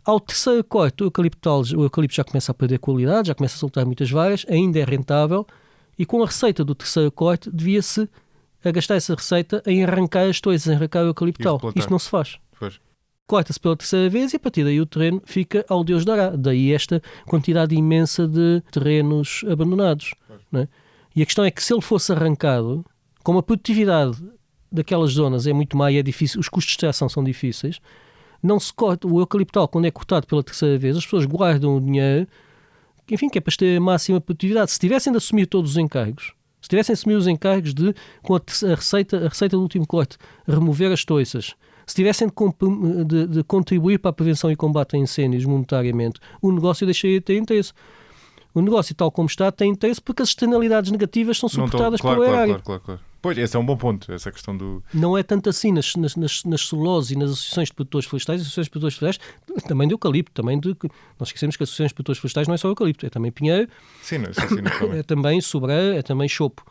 Ao terceiro corte, o eucalipto já começa a perder qualidade, já começa a soltar muitas varas, ainda é rentável, e com a receita do terceiro corte devia-se a gastar essa receita em arrancar as toiças, em arrancar o eucaliptal. Isto não se faz. Corta-se pela terceira vez e a partir daí o terreno fica ao Deus dará. Daí esta quantidade imensa de terrenos abandonados. Não é? E a questão é que se ele fosse arrancado, como a produtividade daquelas zonas é muito má e é difícil, os custos de extração são difíceis, não se corta o eucaliptal quando é cortado pela terceira vez, as pessoas guardam o dinheiro, enfim, que é para ter a máxima produtividade. Se tivessem de assumir todos os encargos, se tivessem de assumir os encargos de, com a receita do último corte, remover as toiças, se tivessem de contribuir para a prevenção e combate a incêndios monetariamente, o negócio deixaria de ter interesse. O negócio, tal como está, tem interesse porque as externalidades negativas são suportadas pelo erário. Claro. Pois, esse é um bom ponto, essa questão do... Não é tanto assim nas celuloses e nas associações de produtores florestais, as associações de produtores florestais, também de eucalipto, nós esquecemos que as associações de produtores florestais não é só eucalipto, é também pinheiro, é também sobreiro, é também chopo.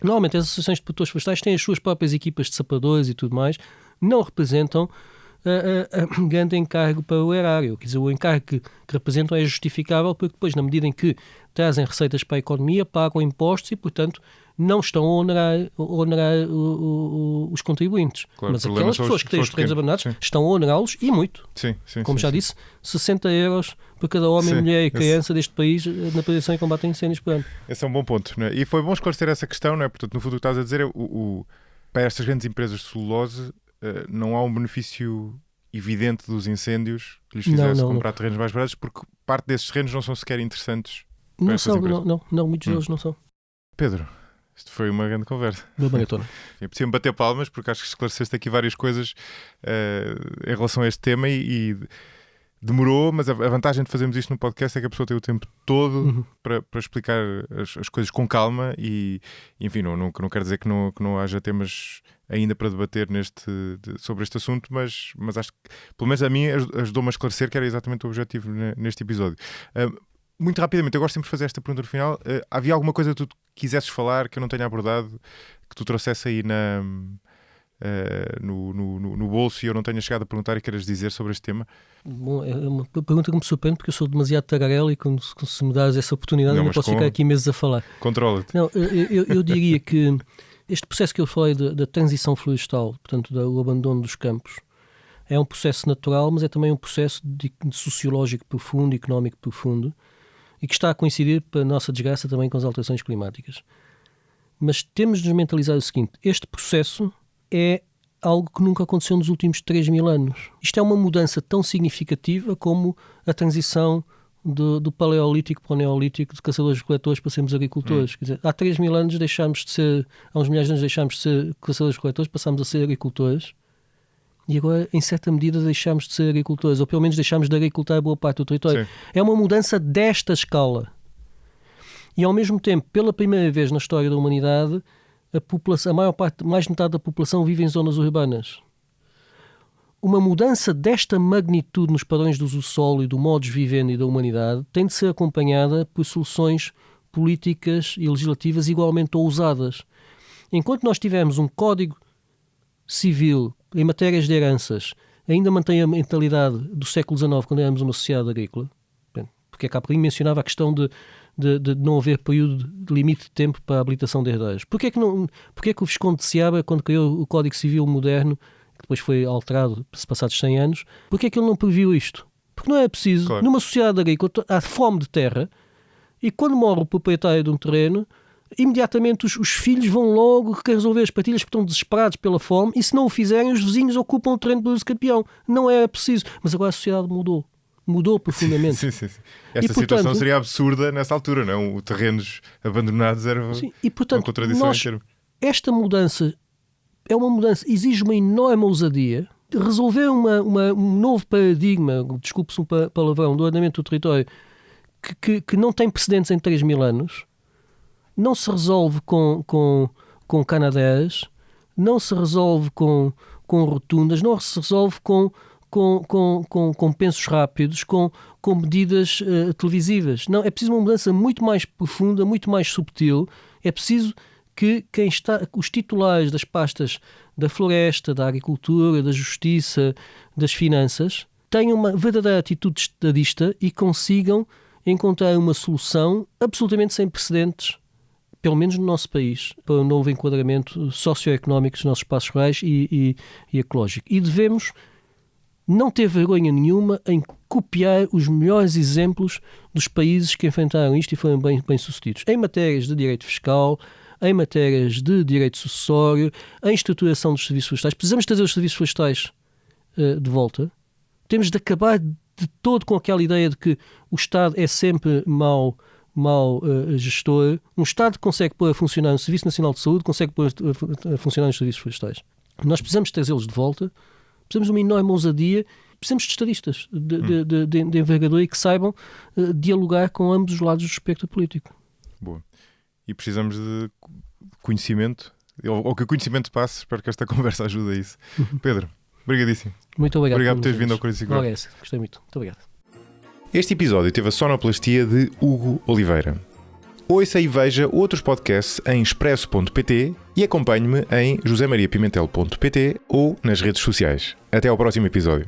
Normalmente as associações de produtores florestais têm as suas próprias equipas de sapadores e tudo mais, não representam grande encargo para o erário. Quer dizer, o encargo que representam é justificável porque depois, na medida em que trazem receitas para a economia, pagam impostos e, portanto, não estão a onerar os contribuintes. Claro, mas aquelas pessoas que têm os terrenos abandonados estão a onerá-los e muito. Como já disse, 60 euros para cada homem, mulher e criança deste país na prevenção e combate a incêndios por ano. Esse é um bom ponto, não é? E foi bom esclarecer essa questão, não é? Portanto, no fundo o que estás a dizer é para estas grandes empresas de celulose não há um benefício evidente dos incêndios que lhes fizesse comprar terrenos mais baratos, porque parte desses terrenos não são sequer interessantes para estas empresas. Não, muitos deles não são. Pedro, isto foi uma grande conversa. Uma maratona. Eu preciso bater palmas porque acho que esclareceste aqui várias coisas em relação a este tema e demorou, mas a vantagem de fazermos isto no podcast é que a pessoa tem o tempo todo para explicar as coisas com calma e, enfim, não quero dizer que não haja temas ainda para debater sobre este assunto, mas acho que, pelo menos a mim, ajudou-me a esclarecer que era exatamente o objetivo neste episódio. Muito rapidamente, eu gosto sempre de fazer esta pergunta no final. Havia alguma coisa que tu quisesses falar que eu não tenha abordado, que tu trouxesse aí no bolso e eu não tenha chegado a perguntar e queiras dizer sobre este tema? Bom, é uma pergunta que me surpreende porque eu sou demasiado tagarela e quando se me dás essa oportunidade eu não posso ficar aqui meses a falar. Controla-te. Não, eu diria que este processo que eu falei da transição florestal, portanto do abandono dos campos, é um processo natural, mas é também um processo de sociológico profundo, económico profundo, e que está a coincidir, para a nossa desgraça, também com as alterações climáticas. Mas temos de nos mentalizar o seguinte: este processo é algo que nunca aconteceu nos últimos 3.000 anos. Isto é uma mudança tão significativa como a transição do paleolítico para o neolítico, de caçadores-coletores para sermos agricultores. Quer dizer, há 3.000 anos há uns milhares de anos deixámos de ser caçadores-coletores, passámos a ser agricultores. E agora, em certa medida, deixámos de ser agricultores, ou pelo menos deixámos de agricultar boa parte do território. Sim. É uma mudança desta escala. E, ao mesmo tempo, pela primeira vez na história da humanidade, mais de metade da população vive em zonas urbanas. Uma mudança desta magnitude nos padrões do uso do solo e do modus vivendi da humanidade tem de ser acompanhada por soluções políticas e legislativas igualmente ousadas. Enquanto nós tivermos um código civil em matérias de heranças, ainda mantém a mentalidade do século XIX, quando éramos uma sociedade agrícola, porque é que há bocadinho mencionava a questão de não haver período de limite de tempo para a habilitação de herdeiros. Porquê é que o Visconde de Seabra, quando criou o Código Civil moderno, que depois foi alterado passados 100 anos, porquê é que ele não previu isto? Porque não é preciso, claro. Numa sociedade agrícola há fome de terra e quando morre o proprietário de um terreno, imediatamente os filhos vão logo resolver as partilhas porque estão desesperados pela fome e se não o fizerem os vizinhos ocupam o terreno do campeão. Não é preciso. Mas agora a sociedade mudou profundamente. Sim. Esta situação seria absurda nessa altura, não? Terrenos abandonados era uma contradição em termos. Esta mudança é uma mudança, exige uma enorme ousadia. Resolver um novo paradigma, desculpe-se um palavrão, do ordenamento do território que não tem precedentes em 3.000 anos. Não se resolve com canadés, não se resolve com rotundas, não se resolve com pensos rápidos, com medidas televisivas. Não, é preciso uma mudança muito mais profunda, muito mais subtil. É preciso que os titulares das pastas da floresta, da agricultura, da justiça, das finanças, tenham uma verdadeira atitude estadista e consigam encontrar uma solução absolutamente sem precedentes, pelo menos no nosso país, para um novo enquadramento socioeconómico dos nossos espaços rurais e ecológico. E devemos não ter vergonha nenhuma em copiar os melhores exemplos dos países que enfrentaram isto e foram bem sucedidos. Em matérias de direito fiscal, em matérias de direito sucessório, em estruturação dos serviços florestais. Precisamos trazer os serviços florestais de volta. Temos de acabar de todo com aquela ideia de que o Estado é sempre mau gestor. Um Estado consegue pôr a funcionar no Serviço Nacional de Saúde, consegue pôr a funcionar nos serviços florestais. Nós precisamos trazê-los de volta, precisamos de uma enorme ousadia, precisamos de estadistas de envergadura e que saibam dialogar com ambos os lados do espectro político. Boa. E precisamos de conhecimento, ou que o conhecimento passe. Espero que esta conversa ajude a isso. Pedro, obrigadíssimo. Muito obrigado. Obrigado por teres vindo ao Crazy Girl. Gostei muito. Muito obrigado. Este episódio teve a sonoplastia de Hugo Oliveira. Ouça e veja outros podcasts em expresso.pt e acompanhe-me em josemariapimentel.pt ou nas redes sociais. Até ao próximo episódio.